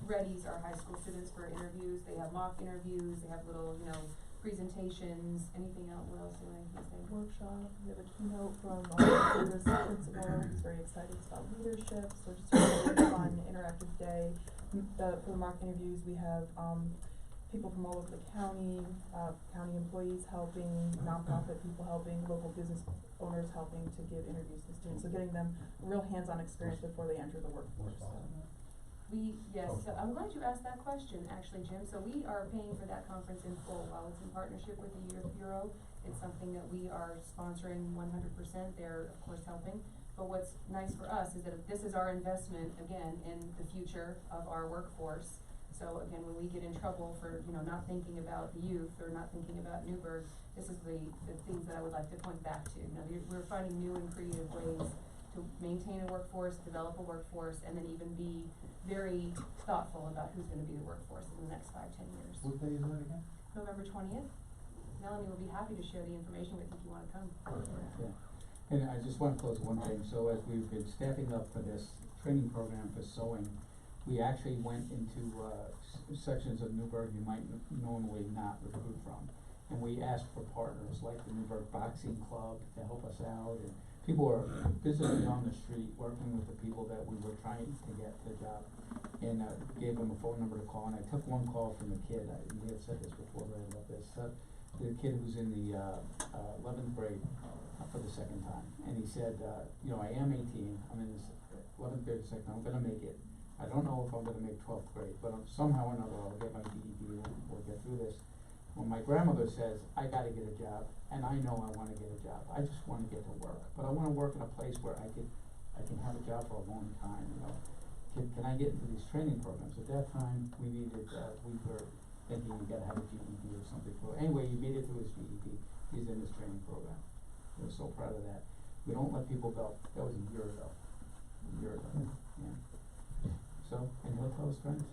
readies our high school students for interviews. They have mock interviews, they have little, presentations, anything else, what else do I say? Workshop, we have a keynote from our principal, he's very excited about leadership, so just a really fun, interactive day. For the mock interviews, we have, people from all over the county, county employees helping, nonprofit people helping, local business owners helping to give interviews to students, so getting them real hands-on experience before they enter the workforce. Yes, so I'm glad you asked that question, actually, Jim. So we are paying for that conference in full. While it's in partnership with the Youth Bureau, it's something that we are sponsoring 100%. They're, of course, helping. But what's nice for us is that this is our investment, again, in the future of our workforce. So again, when we get in trouble for, not thinking about the youth or not thinking about Newburgh, this is the things that I would like to point back to. We're finding new and creative ways to maintain a workforce, develop a workforce, and then even be very thoughtful about who's gonna be the workforce in the next 5-10 years. What day is that again? November 20th. Melanie will be happy to share the information with you if you wanna come. Yeah, and I just wanna close one thing. So as we've been staffing up for this training program for sewing, we actually went into, sections of Newburgh you might normally not recruit from. And we asked for partners like the Newburgh Boxing Club to help us out, and people were physically on the street working with the people that we were trying to get the job, and gave them a phone number to call. And I took one call from a kid. You may have said this before, right, about this. The kid who's in the 11th grade for the second time, and he said, I am 18. I'm in this 11th grade second. I'm gonna make it. I don't know if I'm gonna make 12th grade, but somehow or another I'll get my GED and we'll get through this. When my grandmother says, I gotta get a job, and I know I wanna get a job, I just wanna get to work, but I wanna work in a place where I can have a job for a long time, Can I get into these training programs? At that time, we were thinking we gotta have a GED or something anyway, he made it through his GED, he's in this training program. We're so proud of that. We don't let people go. That was a year ago, yeah. So, and he'll tell his friends,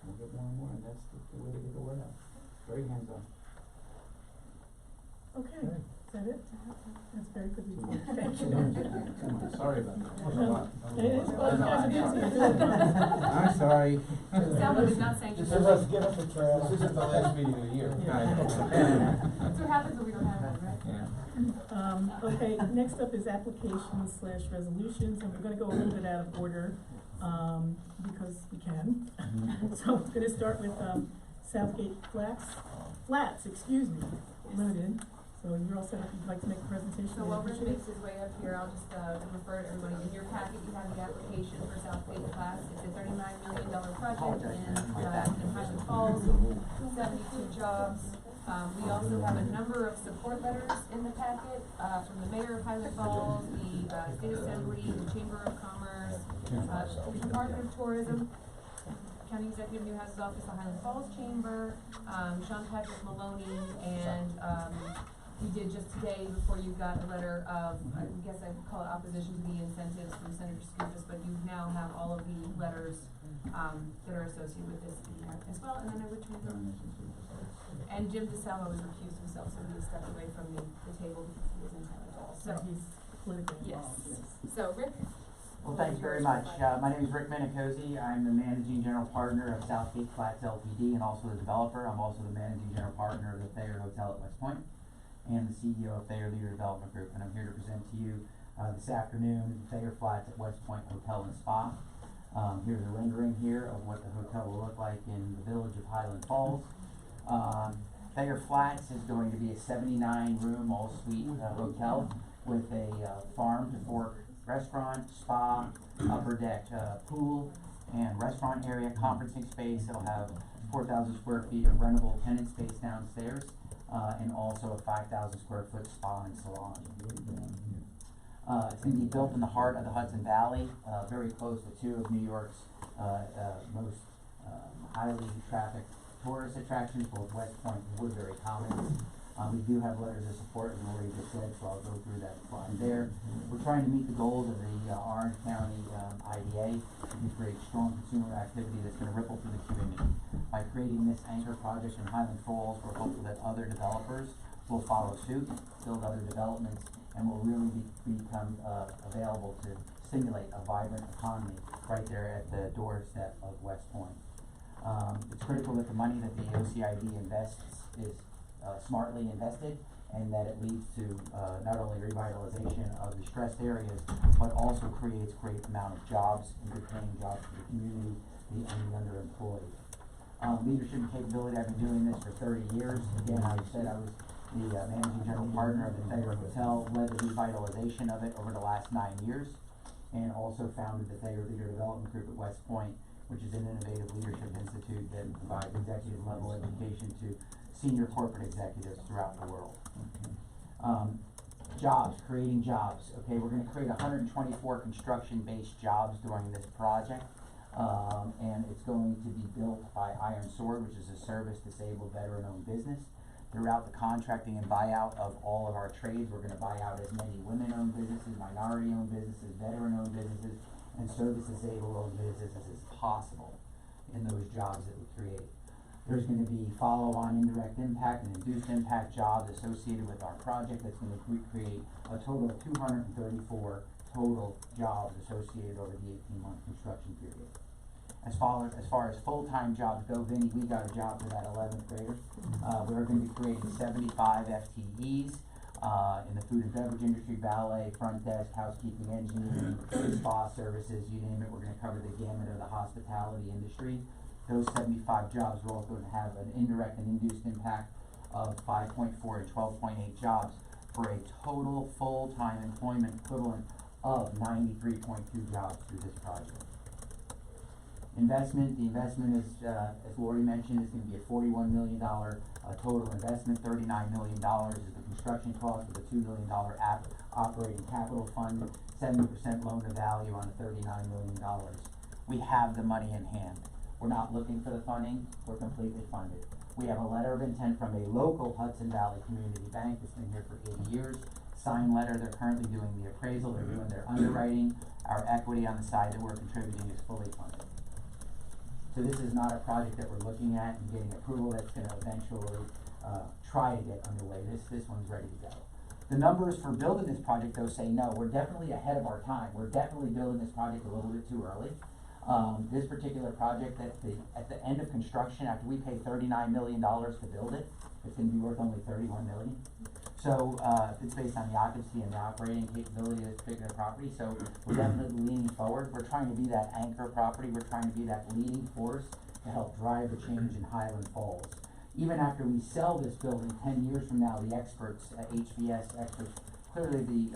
we'll get more and more, and that's the way to get the word out. Very hands-on. Okay, is that it? That's very good report. Too Thank you. much. Sorry about that. It is, well, you guys are busy. I'm sorry. Salvo did not sanction. Give us a trail. This isn't the last meeting of the year. That's what happens when we don't have one, right? Yeah. Okay, next up is applications/resolutions, and we're gonna go a little bit out of order, because we can. So we're gonna start with, Southgate Flats, Limited. So you're all set up, you'd like to make a presentation? So while Rich makes his way up here, I'll just refer to everybody. In your packet, you have the application for Southgate Flats. It's a $39 million project in Highland Falls, 72 jobs. We also have a number of support letters in the packet from the mayor of Highland Falls, the State Assembly, the Chamber of Commerce, the Department of Tourism, County Executive Newhouse's office, the Highland Falls Chamber, Sean Patrick Maloney, and we did just today, before you got a letter of, I guess I'd call it opposition to the incentives from Senator Skoufis, but you now have all of the letters that are associated with this as well. And then which one? And Jim DeSalvo has recused himself, so he has stepped away from the table because he was in Highland Falls. So politically Yes. involved, yes. So Rick? Well, thanks very much. My name is Rick Minicozy. I'm the managing general partner of Southgate Flats LTD and also the developer. I'm also the managing general partner of the Thayer Hotel at West Point and the CEO of Thayer Leader Development Group. And I'm here to present to you this afternoon Thayer Flats at West Point Hotel and Spa. Here's a rendering here of what the hotel will look like in the village of Highland Falls. Thayer Flats is going to be a 79-room all-suite hotel with a farm to fork restaurant, spa, upper deck pool, and restaurant area, conferencing space. It'll have 4,000 square feet of rentable tenant space downstairs, and also a 5,000 square foot spa and salon. It's going to be built in the heart of the Hudson Valley, very close to two of New York's most highly trafficked tourist attractions, both West Point and Woodbury Commons. We do have letters of support, as Lori just said, so I'll go through that slide there. We're trying to meet the goals of the Orange County IDA to create strong consumer activity that's going to ripple through the community. By creating this anchor project in Highland Falls, we're hopeful that other developers will follow suit, build other developments, and will really become available to stimulate a vibrant economy right there at the doorstep of West Point. It's critical that the money that the OCID invests is smartly invested, and that it leads to not only revitalization of the stressed areas, but also creates great amount of jobs, and good paying jobs for the community and the underemployed. Leadership and capability, I've been doing this for 30 years. Again, I said I was the managing general partner of the Thayer Hotel, led the revitalization of it over the last 9 years, and also founded the Thayer Leader Development Group at West Point, which is an innovative leadership institute that provides executive level education to senior corporate executives throughout the world. Jobs, creating jobs. Okay, we're going to create 124 construction-based jobs during this project, and it's going to be built by Iron Sword, which is a service-disabled, veteran-owned business. Throughout the contracting and buyout of all of our trades, we're going to buy out as many women-owned businesses, minority-owned businesses, veteran-owned businesses, and service-disabled-owned businesses as possible in those jobs that we create. There's going to be follow-on indirect impact and induced impact jobs associated with our project that's going to create a total of 234 total jobs associated over the 18-month construction period. As far as full-time jobs go, Vinny, we got a job for that 11th grader. We're going to be creating 75 FTEs in the food and beverage industry, valet, front desk, housekeeping, engineering, spa services, you name it. We're going to cover the gamut of the hospitality industry. Those 75 jobs are also going to have an indirect and induced impact of 5.4 and 12.8 jobs for a total full-time employment equivalent of 93.2 jobs through this project. Investment, the investment is, as Lori mentioned, is going to be a $41 million total investment. $39 million is the construction cost with a $2 million operating capital fund, 70% loan to value on the $39 million. We have the money in hand. We're not looking for the funding, we're completely funded. We have a letter of intent from a local Hudson Valley community bank that's been here for 80 years. Signed letter, they're currently doing the appraisal, they're doing their underwriting. Our equity on the side that we're contributing is fully funded. So this is not a project that we're looking at and getting approval that's going to eventually try to get underway. This one's ready to go. The numbers for building this project, though, say no. We're definitely ahead of our time. We're definitely building this project a little bit too early. This particular project, at the end of construction, after we pay $39 million to build it, it's going to be worth only $31 million. So it's based on the occupancy and the operating capability of this particular property. So we're definitely leaning forward. We're trying to be that anchor property. We're trying to be that leading force to help drive the change in Highland Falls. Even after we sell this building 10 years from now, the experts, HVS experts, clearly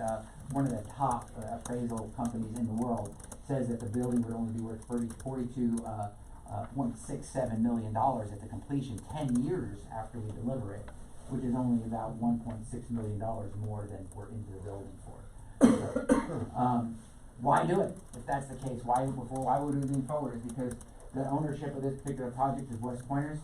one of the top appraisal companies in the world, says that the building would only be worth $42.67 million at the completion 10 years after we deliver it, which is only about $1.6 million more than we're into the building for. So, why do it? If that's the case, why would we move forward? Is because the ownership of this particular project is West Pointers.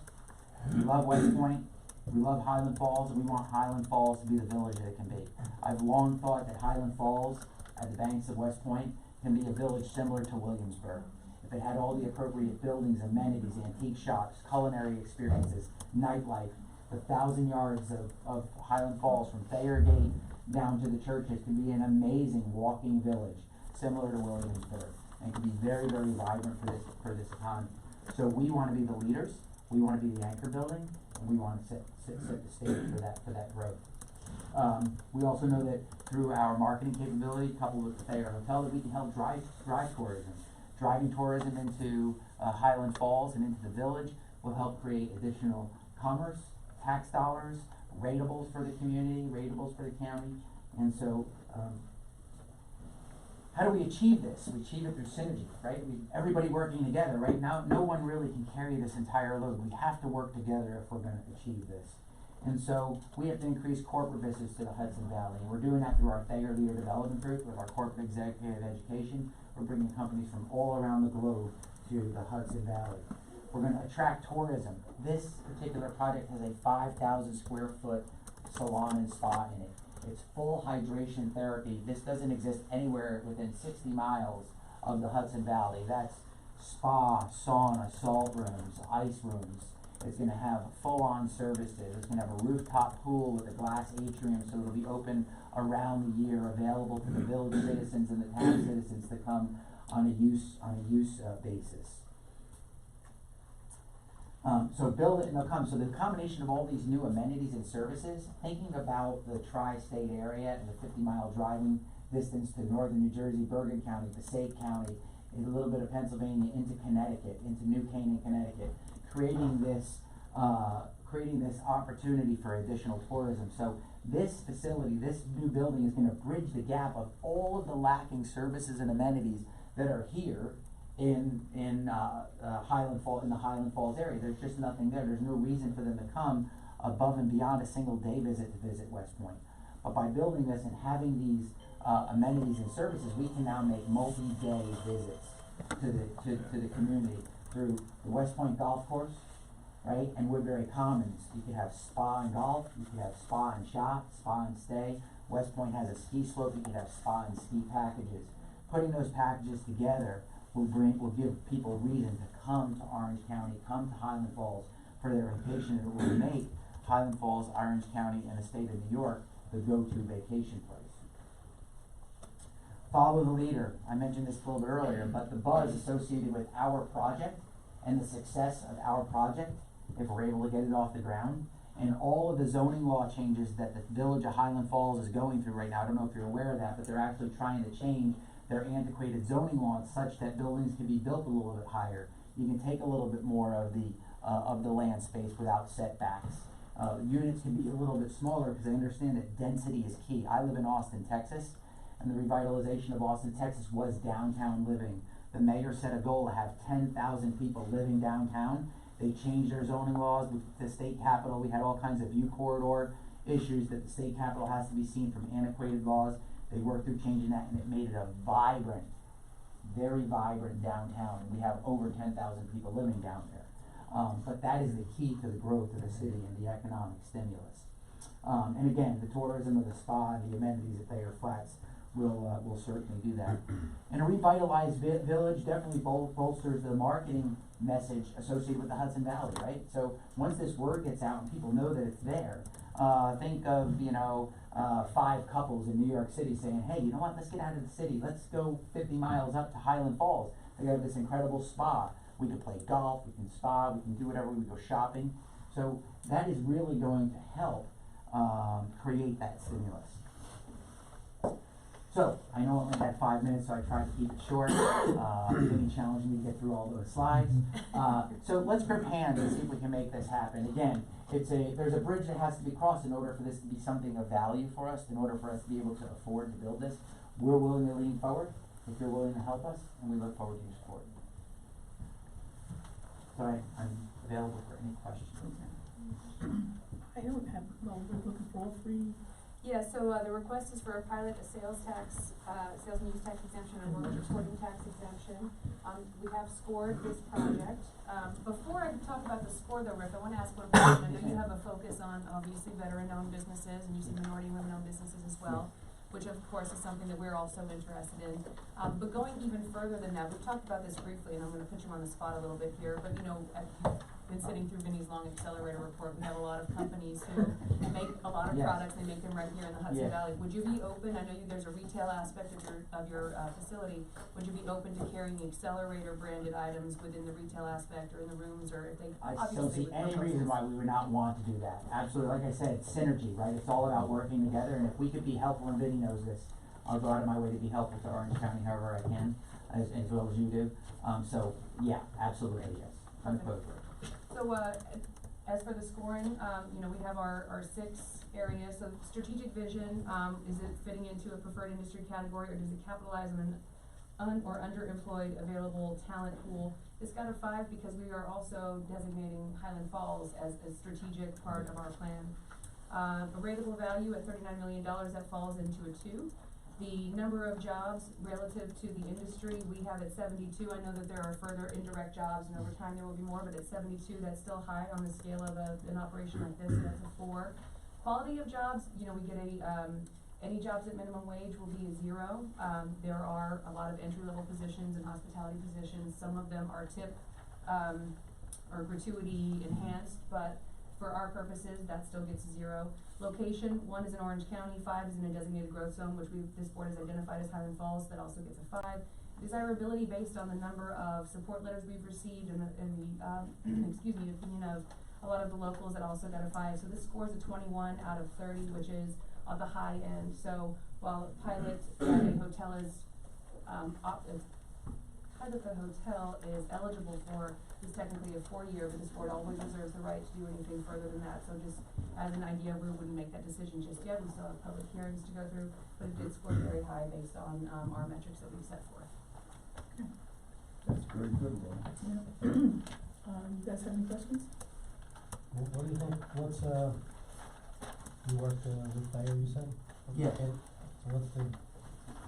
We love West Point, we love Highland Falls, and we want Highland Falls to be the village that it can be. I've long thought that Highland Falls, at the banks of West Point, can be a village similar to Williamsburg. If it had all the appropriate buildings, amenities, antique shops, culinary experiences, nightlife, the 1,000 yards of Highland Falls from Thayer Gate down to the churches can be an amazing walking village, similar to Williamsburg, and can be very, very vibrant for this economy. So we wanna be the leaders, we wanna be the anchor building, and we wanna set the stage for that growth. We also know that through our marketing capability, coupled with the Thayer Hotel, that we can help drive tourism. Driving tourism into Highland Falls and into the village will help create additional commerce, tax dollars, ratables for the community, ratables for the county. And so, how do we achieve this? We achieve it through synergy, right? Everybody working together, right? Now, no one really can carry this entire load. We have to work together if we're gonna achieve this. And so, we have to increase corporate visits to the Hudson Valley. And we're doing that through our Thayer Leader Development Group with our corporate executive education. We're bringing companies from all around the globe to the Hudson Valley. We're gonna attract tourism. This particular project has a 5,000 square foot salon and spa in it. It's full hydration therapy. This doesn't exist anywhere within 60 miles of the Hudson Valley. That's spa, sauna, salt rooms, ice rooms. It's gonna have full-on services. It's gonna have a rooftop pool with a glass atrium, so it'll be open around the year, available to the village citizens and the town citizens to come on a use basis. So build it and they'll come. So the combination of all these new amenities and services, thinking about the tri-state area and the 50-mile driving distance to northern New Jersey, Bergen County, Passaic County, and a little bit of Pennsylvania into Connecticut, into New Canaan, Connecticut, creating this opportunity for additional tourism. So this facility, this new building is gonna bridge the gap of all of the lacking services and amenities that are here in the Highland Falls area. There's just nothing there. There's no reason for them to come above and beyond a single day visit to visit West Point. But by building this and having these amenities and services, we can now make multi-day visits to the community through the West Point Golf Course, right? And Woodbury Commons. You could have spa and golf, you could have spa and shop, spa and stay. West Point has a ski slope, you could have spa and ski packages. Putting those packages together will give people reason to come to Orange County, come to Highland Falls for their vacation, and it will make Highland Falls, Orange County, and the state of New York the go-to vacation place. Follow the leader. I mentioned this a little bit earlier, but the buzz associated with our project and the success of our project, if we're able to get it off the ground, and all of the zoning law changes that the village of Highland Falls is going through right now, I don't know if you're aware of that, but they're actually trying to change their antiquated zoning laws such that buildings can be built a little bit higher. You can take a little bit more of the land space without setbacks. Units can be a little bit smaller because I understand that density is key. I live in Austin, Texas, and the revitalization of Austin, Texas was downtown living. The mayor set a goal to have 10,000 people living downtown. They changed their zoning laws with the state capitol. We had all kinds of view corridor issues that the state capitol has to be seen from antiquated laws. They worked through changing that, and it made it a vibrant, very vibrant downtown. We have over 10,000 people living down there. But that is the key to the growth of the city and the economic stimulus. And again, the tourism of the spa and the amenities at Thayer Flats will certainly do that. And a revitalized village definitely bolsters the marketing message associated with the Hudson Valley, right? So once this word gets out and people know that it's there, think of, 5 couples in New York City saying, hey, you know what, let's get out of the city, let's go 50 miles up to Highland Falls. They have this incredible spa. We can play golf, we can spa, we can do whatever, we go shopping. So that is really going to help create that stimulus. So, I know I only had 5 minutes, so I tried to keep it short. It's been challenging to get through all those slides. So let's grip hands and see if we can make this happen. Again, there's a bridge that has to be crossed in order for this to be something of value for us, in order for us to be able to afford to build this. We're willing to lean forward, if you're willing to help us, and we look forward to your support. So I'm available for any questions. I don't have, well, we're looking for all 3. Yeah, so the request is for a pilot, a sales and use tax exemption, and mortgage reporting tax exemption. We have scored this project. Before I talk about the score though, Rick, I want to ask one question. I know you have a focus on obviously veteran-owned businesses, and you see minority and women-owned businesses as well, which of course is something that we're also interested in. But going even further than that, we've talked about this briefly, and I'm going to put you on the spot a little bit here, but been sitting through Vinnie's long accelerator report, we have a lot of companies who make a lot of Yes. products, they make them right here in the Hudson Yeah. Valley. Would you be open, I know there's a retail aspect of your facility, would you be open to carrying accelerator branded items within the retail aspect or in the rooms, or if they, I obviously don't see with any proposals? reason why we would not want to do that. Absolutely, like I said, synergy, right? It's all about working together, and if we could be helpful, and Vinnie knows this, I'll go out of my way to be helpful to Orange County however I can, as well as you do. So, yeah, absolutely, yes, I'm opposed to it. So, as for the scoring, we have our 6 areas, so strategic vision, is it fitting into a preferred industry category, or does it capitalize on an or underemployed available talent pool? It's got a 5 because we are also designating Highland Falls as a strategic part of our plan. A rateable value at $39 million, that falls into a 2. The number of jobs relative to the industry, we have at 72. I know that there are further indirect jobs, and over time there will be more, but at 72, that's still high on the scale of an operation like this, so that's a 4. Quality of jobs, we get any jobs at minimum wage will be a 0. There are a lot of entry-level positions and hospitality positions. Some of them are tip, or gratuity enhanced, but for our purposes, that still gets a 0. Location, 1 is in Orange County, 5 is in a designated growth zone, which this board has identified as Highland Falls, that also gets a 5. Desirability based on the number of support letters we've received and the opinion of a lot of the locals, that also got a 5. So this scores a 21 out of 30, which is on the high end. So while Pilot at a hotel is, Pilot the hotel is eligible for, is technically a 4-year, but this board always reserves the right to do anything further than that. So just as an idea, we wouldn't make that decision just yet. We still have public hearings to go through, but it did score very high based on our metrics that we've set forth. That's very good, Laura. You guys have any questions? What do you think, you worked with Thayer, you said? Yeah. So what's the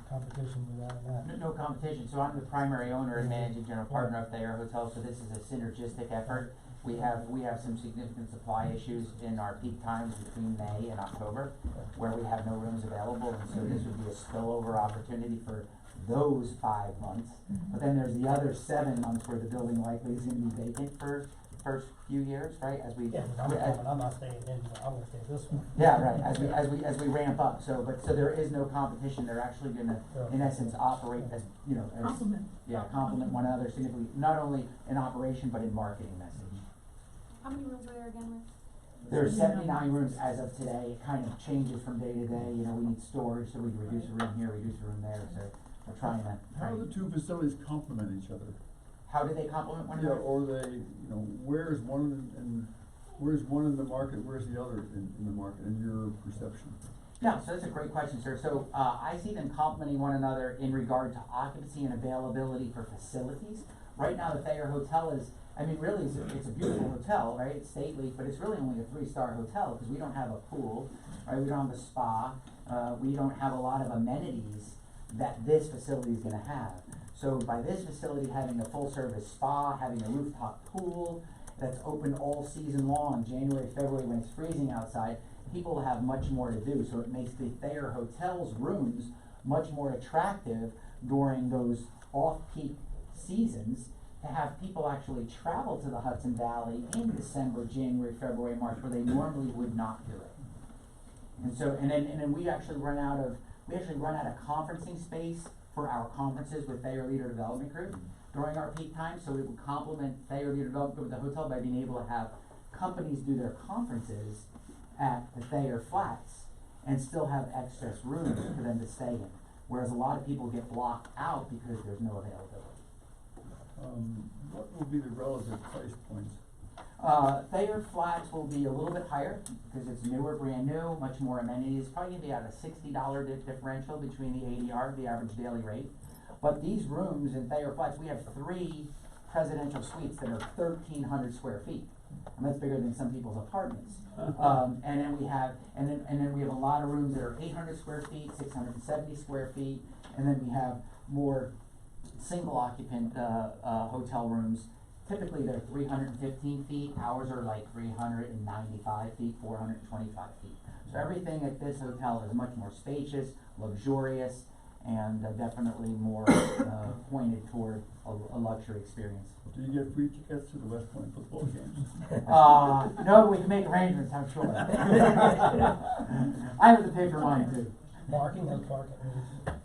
competition with that and that? No competition, so I'm the primary owner and managing general partner of Thayer Hotel, so this is a synergistic effort. We have some significant supply issues in our peak times between May and October, where we have no rooms available, and so this would be a spillover opportunity for those 5 months. But then there's the other 7 months where the building likely is gonna be vacant for first few years, right, as we. Yeah, but I'm not staying in, I'm gonna stay this one. Yeah, right, as we ramp up, so there is no competition, they're actually gonna, in essence, operate as, Compliment. complement one another significantly, not only in operation, but in marketing message. How many rooms are there again, Rick? There are 79 rooms as of today, it kind of changes from day to day, we need storage, so we reduce a room here, reduce a room there, so we're trying to. How do the 2 facilities complement each other? How do they complement one Yeah, another? or they, where's one in the market, where's the other in the market, in your perception? Yeah, so that's a great question, sir. So, I see them complementing one another in regard to occupancy and availability for facilities. Right now, the Thayer Hotel is, really, it's a beautiful hotel, right? It's stately, but it's really only a 3-star hotel, because we don't have a pool, right? We don't have a spa, we don't have a lot of amenities that this facility is gonna have. So by this facility having a full-service spa, having a rooftop pool that's open all season long, January, February, when it's freezing outside, people will have much more to do. So it makes the Thayer Hotel's rooms much more attractive during those off-peak seasons, to have people actually travel to the Hudson Valley in December, January, February, March, where they normally would not do it. And so, and then we actually run out of conferencing space for our conferences with Thayer Leader Development Group during our peak time, so it would complement Thayer Leader Development Group with the hotel by being able to have companies do their conferences at the Thayer Flats and still have excess rooms for them to stay in, whereas a lot of people get blocked out because there's no availability. What will be the relative price points? Thayer Flats will be a little bit higher because it's newer, brand new, much more amenities. Probably gonna be at a $60 differential between the ADR, the average daily rate. But these rooms in Thayer Flats, we have 3 presidential suites that are 1,300 square feet, and that's bigger than some people's apartments. And then we have a lot of rooms that are 800 square feet, 670 square feet, and then we have more single occupant hotel rooms. Typically they're 315 feet, ours are like 395 feet, 425 feet. So everything at this hotel is much more spacious, luxurious, and definitely more pointed toward a luxury experience. Do you get free tickets to the West Point football games? No, we can make arrangements, I'm sure. I have to pay for mine too. Parking and parking.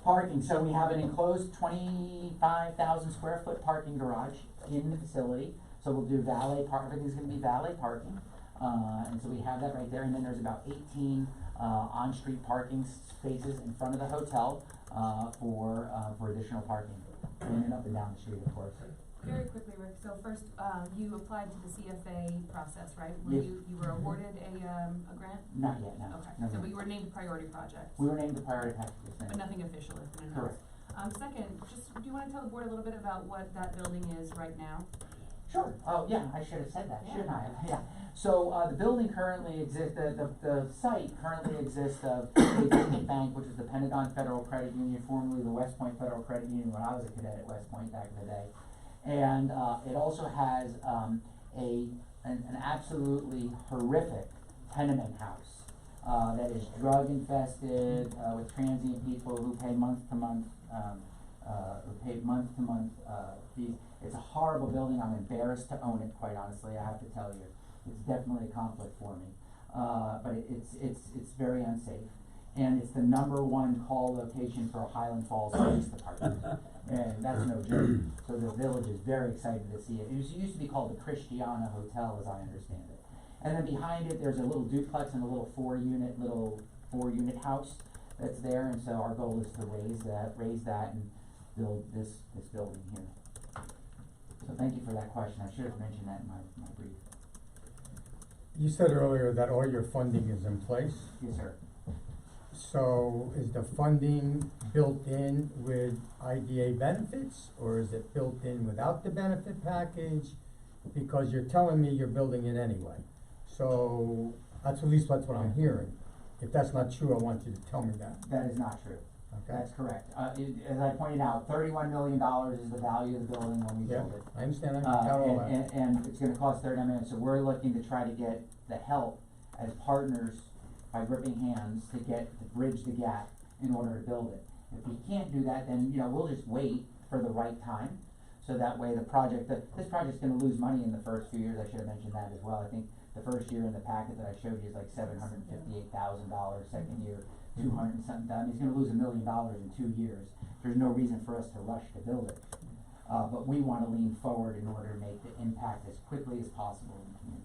Parking, so we have an enclosed 25,000 square foot parking garage in the facility. So we'll do everything's gonna be valet parking. And so we have that right there, and then there's about 18 on-street parking spaces in front of the hotel for additional parking, in and up and down the street, of course. Very quickly, Rick, so first, you applied to the CFA process, right? Yes. You were awarded a grant? Not yet, no. Okay, No, so no. but you were named a priority project? We were named the priority package. But nothing official has been announced? Correct. Second, just, do you wanna tell the board a little bit about what that building is right now? Sure. Oh, yeah, I should have said that, Yeah. shouldn't I? Yeah. So, the building currently exists, the site currently exists of a vacant bank, which is the Pentagon Federal Credit Union, formerly the West Point Federal Credit Union when I was a cadet at West Point back in the day. And, it also has, an absolutely horrific tenement house, that is drug infested, with transient people who pay month to month fees. It's a horrible building. I'm embarrassed to own it, quite honestly, I have to tell you. It's definitely a conflict for me. But it's very unsafe. And it's the #1 call location for Highland Falls Police Department. And that's no joke. So the village is very excited to see it. It used to be called the Christiana Hotel, as I understand it. And then behind it, there's a little duplex and a little four-unit house that's there. And so our goal is to raise that and build this building here. So thank you for that question. I should have mentioned that in my brief. You said earlier that all your funding is in place. Yes, sir. So is the funding built in with IDA benefits, or is it built in without the benefit package? Because you're telling me you're building it anyway. So that's at least that's what I'm hearing. If that's not true, I want you to tell me that. That is not true. Okay? That's correct. As I pointed out, $31 million is the value of the building when we Yeah, build it. I understand, I got all that. And it's gonna cost $39 million, so we're looking to try to get the help as partners by gripping hands to bridge the gap in order to build it. If we can't do that, then, we'll just wait for the right time. So that way this project's gonna lose money in the first few years. I should have mentioned that as well. I think the first year in the packet that I showed you is like $758,000, second year, 200 and something thousand. He's gonna lose $1 million in 2 years. There's no reason for us to rush to build it. But we wanna lean forward in order to make the impact as quickly as possible in the community.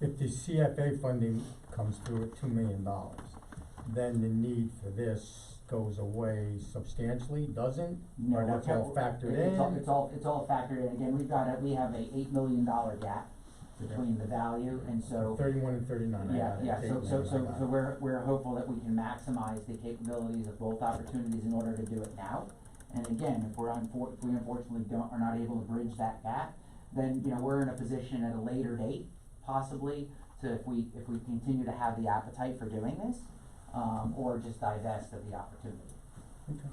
If the CFA funding comes through at $2 million, then the need for this goes away substantially, doesn't? No, Or that's all factored in? It's all factored in. Again, we have a $8 million gap between the value, and so. 31 and 39, I got it. Yeah, It's so 8 million, I got it. we're hopeful that we can maximize the capabilities of both opportunities in order to do it now. And again, if we unfortunately are not able to bridge that gap, then, we're in a position at a later date, possibly, if we continue to have the appetite for doing this, or just divest of the opportunity. Okay.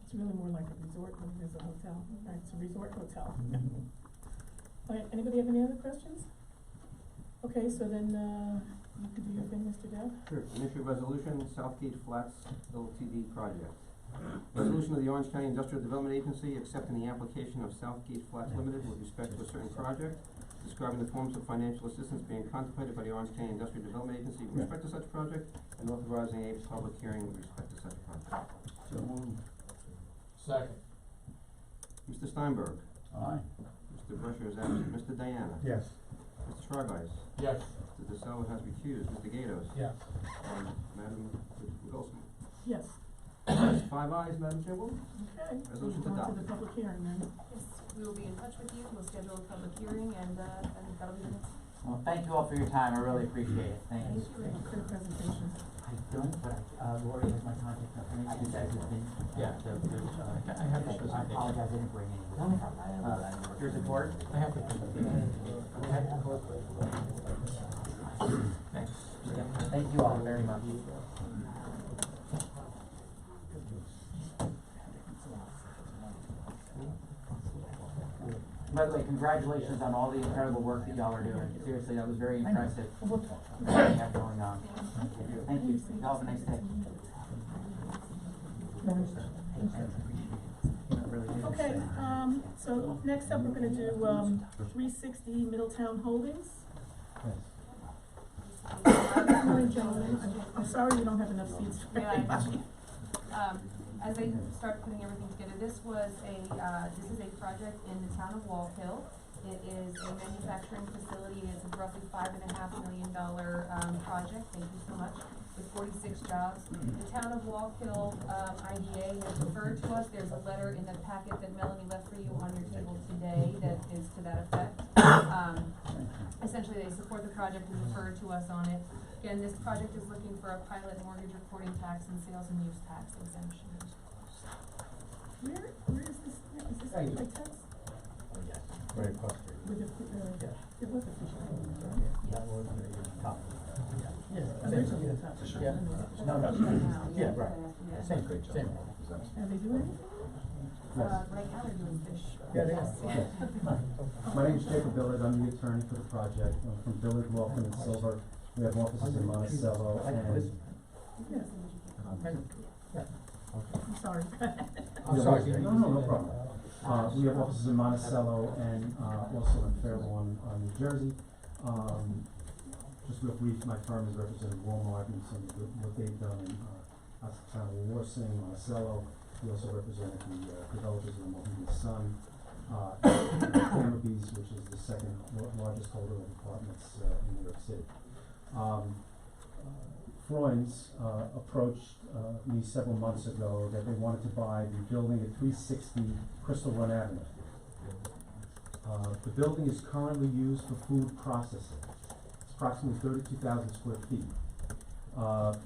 It's really more like a resort than it is a hotel, right? It's a resort hotel. Mhm. All right, anybody have any other questions? Okay, so then, you could do your thing, Mr. Deb. Sure. Initial resolution, Southgate Flats LTD project. Resolution of the Orange County Industrial Development Agency accepting the application of Southgate Flats Limited with respect to a certain project, describing the forms of financial assistance being contemplated by the Orange County Industrial Development Agency with respect to such project, and authorizing a public hearing with respect to such project. So moved. Second. Mr. Steinberg, Aye. Mr. Brescher is absent, Mr. Diana, Yes. Mr. Schreibeis, Yes. Mr. DeSalvo has recused, Mr. Gatos, Yes. and Madam Goldsmith. Yes, 5 ayes, Madam Chairwoman. okay. Resolution Move on adopted. to the public hearing then. Yes, we will be in touch with you, we'll schedule a public hearing, and that'll be the next. Well, thank you all for your time. I really appreciate it. Thank you. Thank you for the presentation. I don't, but Lori has my contact information. I just everything. Yeah. I have the I presentation. apologize, I didn't bring any. Your support? I have the presentation. Thanks. Thank you all very much. By the way, congratulations on all the incredible work that y'all are doing. Seriously, that was very impressive. Everything you have going on. Thank you. Y'all have a nice day. Okay, so next up, we're gonna do, 360 Middletown Holdings. Good morning, gentlemen. I'm sorry you don't have enough seats for Yeah, I everybody. As I start putting everything together, this is a project in the town of Walkill. It is a manufacturing facility, it's a roughly $5.5 million, project, thank you so much, with 46 jobs. The town of Walkill, IDA has referred to us, there's a letter in the packet that Melanie left for you on your table today that is to that effect. Essentially, they support the project and referred to us on it. Again, this project is looking for a pilot mortgage reporting tax and sales and use tax exemption. Where is this, is this Thank you. by text? Very close. With the, it was official. That was the top. Yeah, originally the top. Yeah. No, yeah, right. Same, same. Are they doing anything? Right now they're doing fish. Yeah, they Yes. are. My name is Jacob Billard, I'm the attorney for the project. I'm from Billard, Walken and Silver. We have offices in Monticello and. Yes. I'm sorry. I'm sorry. No problem. We have offices in Monticello and, also in Fair Lawn, New Jersey. Just real brief, my firm has represented Walmart and some of what they've done in, town of Warsing, Monticello. We also represented the, developers of the Mohegan Sun. Hammerbees, which is the second largest holder of apartments, in New York City. Freund's approached me several months ago that they wanted to buy the building at 360 Crystal Run Avenue. The building is currently used for food processing. It's approximately 32,000 square feet.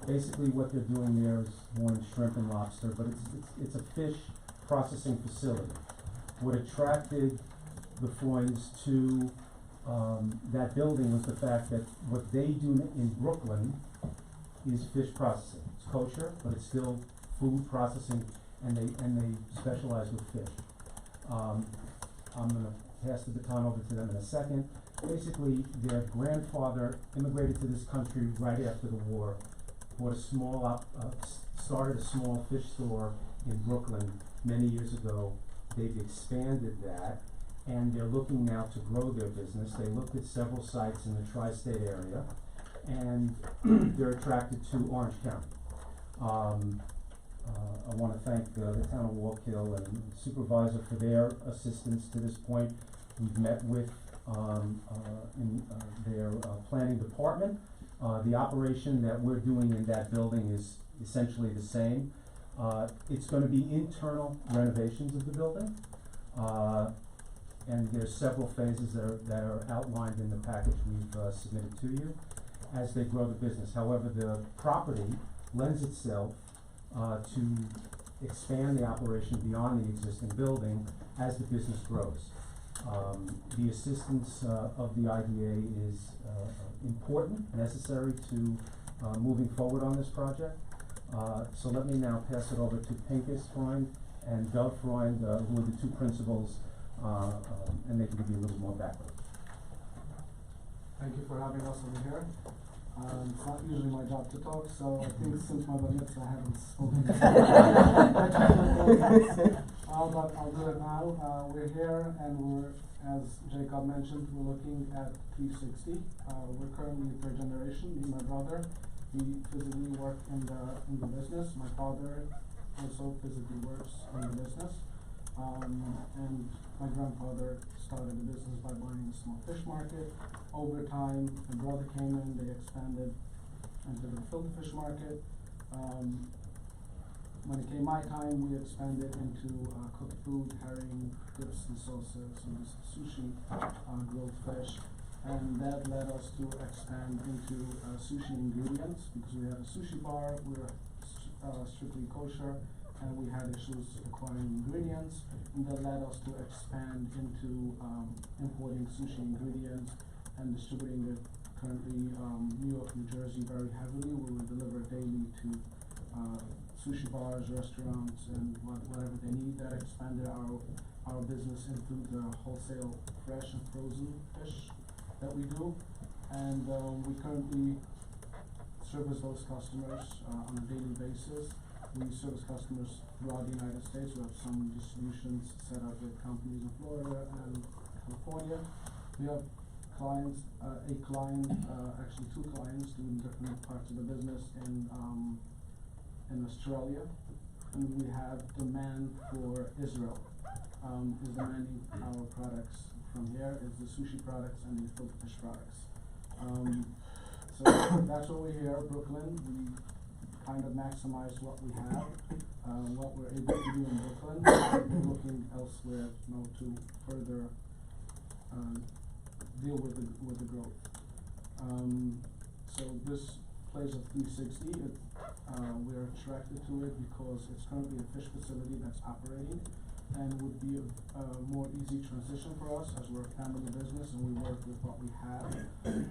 Basically what they're doing there is more than shrimp and lobster, but it's a fish processing facility. What attracted the Freunds to that building was the fact that what they do in Brooklyn is fish processing. It's kosher, but it's still food processing, and they specialize with fish. I'm gonna pass the baton over to them in a second. Basically, their grandfather immigrated to this country right after the war, bought a small, started a small fish store in Brooklyn many years ago. They've expanded that, and they're looking now to grow their business. They looked at several sites in the tri-state area, and they're attracted to Orange County. I wanna thank the town of Walkill and the supervisor for their assistance to this point. We've met with their planning department. The operation that we're doing in that building is essentially the same. It's gonna be internal renovations of the building. And there's several phases that are outlined in the package we've submitted to you as they grow the business. However, the property lends itself to expand the operation beyond the existing building as the business grows. The assistance of the IDA is important, necessary to moving forward on this project. So let me now pass it over to Pincus Freund and Doug Freund, who are the two principals, and they can give you a little more background. Thank you for having us over here. It's not usually my job to talk, so I think since my bar mitzvah I haven't spoken. But I'll do it now. We're here and as Jacob mentioned, we're looking at 360. We're currently third generation, me and my brother. We physically work in the business. My father also physically works in the business. And my grandfather started the business by buying a small fish market. Over time, my brother came in, they expanded into the filter fish market. When it came my time, we expanded into cooked food, herring, dips and sauces, and sushi, grilled fish. And that led us to expand into sushi ingredients because we had a sushi bar, we were strictly kosher, and we had issues acquiring ingredients, and that led us to expand into importing sushi ingredients and distributing it currently New York, New Jersey very heavily. We will deliver daily to sushi bars, restaurants, and whatever they need. That expanded our business into the wholesale fresh and frozen fish that we do, and we currently service those customers on a daily basis. we service customers throughout the United States. We have some distributions set up with companies in Florida and California. We have clients, actually two clients doing different parts of the business in Australia. And we have demand for Israel, is demanding our products from here, is the sushi products and the fillet fish products. So that's what we're here, Brooklyn. We kind of maximize what we have, what we're able to do in Brooklyn. We're looking elsewhere, to further deal with the growth. So this place of 360, we're attracted to it because it's currently a fish facility that's operating, and would be a more easy transition for us as we're a family business and we work with what we have.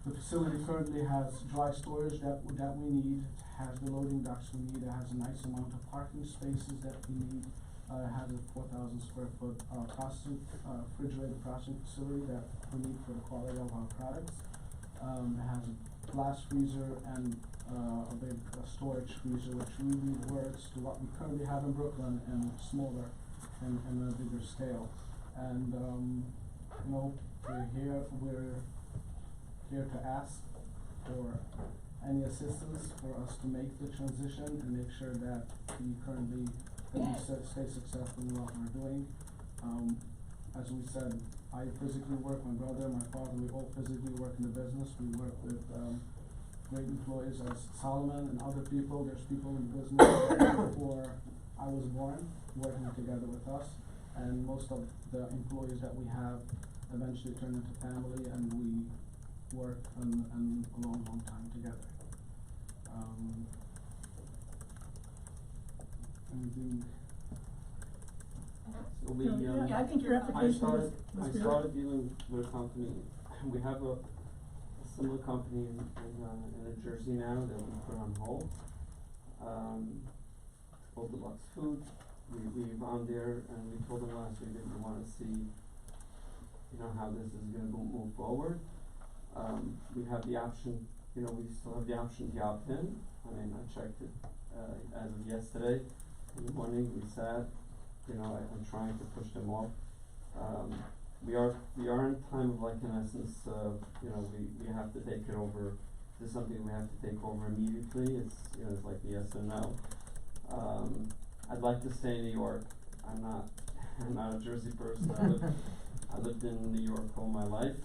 The facility currently has dry storage that we need, has the loading docks we need, it has a nice amount of parking spaces that we need, has a 4,000 square foot refrigerated processing facility that we need for the quality of our products. It has a glass freezer and a big storage freezer, which really works to what we currently have in Brooklyn and smaller and a bigger scale. And we're here to ask for any assistance for us to make the transition and make sure that we stay successful in what we're doing. As we said, I physically work, my brother, my father, we all physically work in the business. We work with great employees as Solomon and other people. There's people in the business before I was born working together with us, and most of the employees that we have eventually turn into family, and we work a long time together. Anything? So we, I think your application was I good. started dealing with a company. We have a similar company in New Jersey now that we put on hold. Called Deluxe Food. We found there and we told them last week that we want to see, how this is going to move forward. We have the option, we still have the option to opt in. I checked it as of yesterday in the morning. We sat, I'm trying to push them off. We are in time of in essence, we have to take it over. This is something we have to take over immediately. It's like the yes or no. I'd like to stay in New York. I'm not a Jersey person. I lived in New York all my life.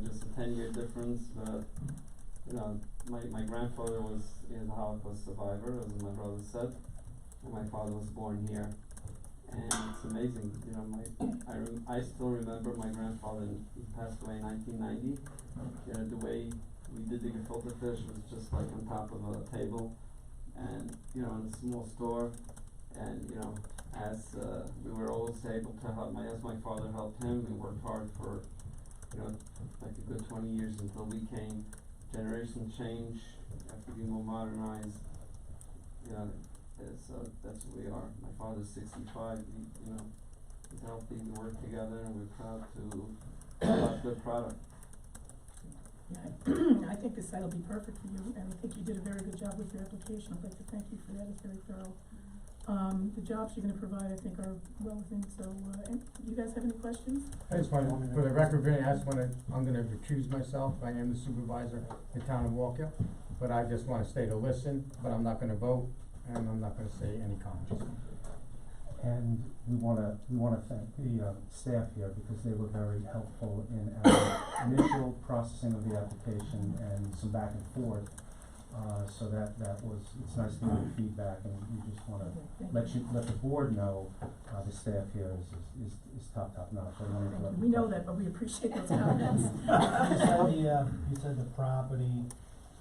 Just a 10-year difference, but my grandfather was a Holocaust survivor, as my brother said, and my father was born here. And it's amazing, I still remember my grandfather, he passed away in 1990. The way we did the gefilte fish was just like on top of a table, and in a small store, and as we were always able to help, as my father helped him, we worked hard for like a good 20 years until we came. Generation change, have to be more modernized. So that's what we are. My father's 65. He's healthy. We work together, and we're proud to have a good product. Yeah, I think this site will be perfect for you, and I think you did a very good job with your application. I'd like to thank you for that. It's very thorough. The jobs you're going to provide, I think, are well within. So, you guys have any questions? I just want to, for the record, Vinny, I'm going to recuse myself. I am the supervisor in the town of Walker, but I just want to stay to listen, but I'm not going to vote, and I'm not going to say any comments. And we wanna thank the staff here because they were very helpful in our initial processing of the application and some back and forth. So it's nice to get feedback, and we just wanna let the board know, the staff here is top notch. We know that, but we appreciate those comments. You said the property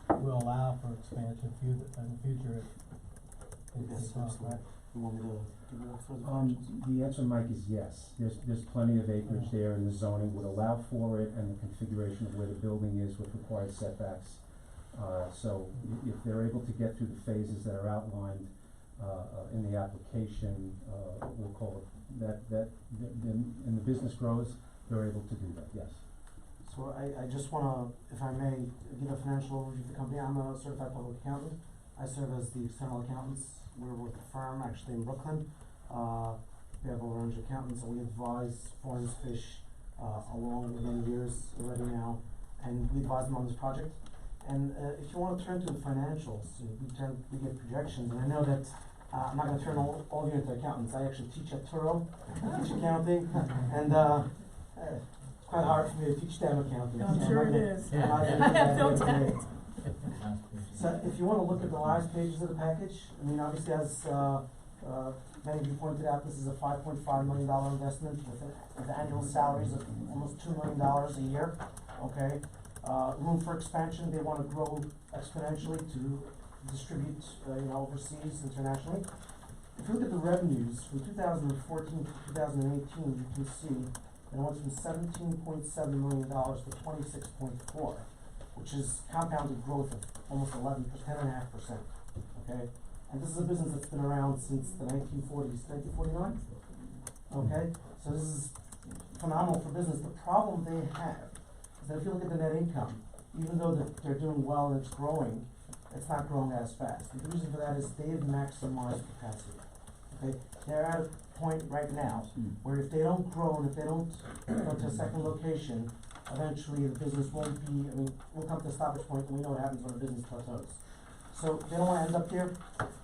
will allow for expansion in the future. Yes, absolutely. You want me to give you further questions? The answer, Mike, is yes. There's plenty of acreage there, and the zoning would allow for it, and the configuration of where the building is with required setbacks. So if they're able to get through the phases that are outlined in the application, we'll call it and the business grows, they're able to do that. Yes. So I just want to, if I may, give a financial overview of the company. I'm a certified public accountant. I serve as the external accountants. We're with a firm actually in Brooklyn. We have over 100 accountants, and we advise Florence Fish along with many years already now, and we advise them on this project. And if you want to turn to the financials, we get projections, and I know that I'm not going to turn all of you into accountants. I actually teach at Turo, I teach accounting, and it's quite hard for me to teach them accounting. I'm so sure I'm it not is. gonna- I'm not I gonna have do no that today. doubt. So if you wanna look at the last pages of the package, I mean, obviously as, many of you pointed out, this is a $5.5 million investment with annual salaries of almost $2 million a year, okay? Room for expansion, they wanna grow exponentially to distribute, overseas, internationally. If you look at the revenues from 2014 to 2018, you can see that it went from $17.7 million to 26.4, which is compounded growth of almost 10.5%, okay? And this is a business that's been around since the 1940s, 1949, okay? So this is phenomenal for business. The problem they have is that if you look at the net income, even though they're doing well and it's growing, it's not growing as fast. And the reason for that is they've maximized capacity, okay? They're at a point right now where if they don't grow and if they don't go to a second location, eventually the business won't be, we'll come to a stoppage point, and we know what happens when a business plateaus. So they don't wanna end up there.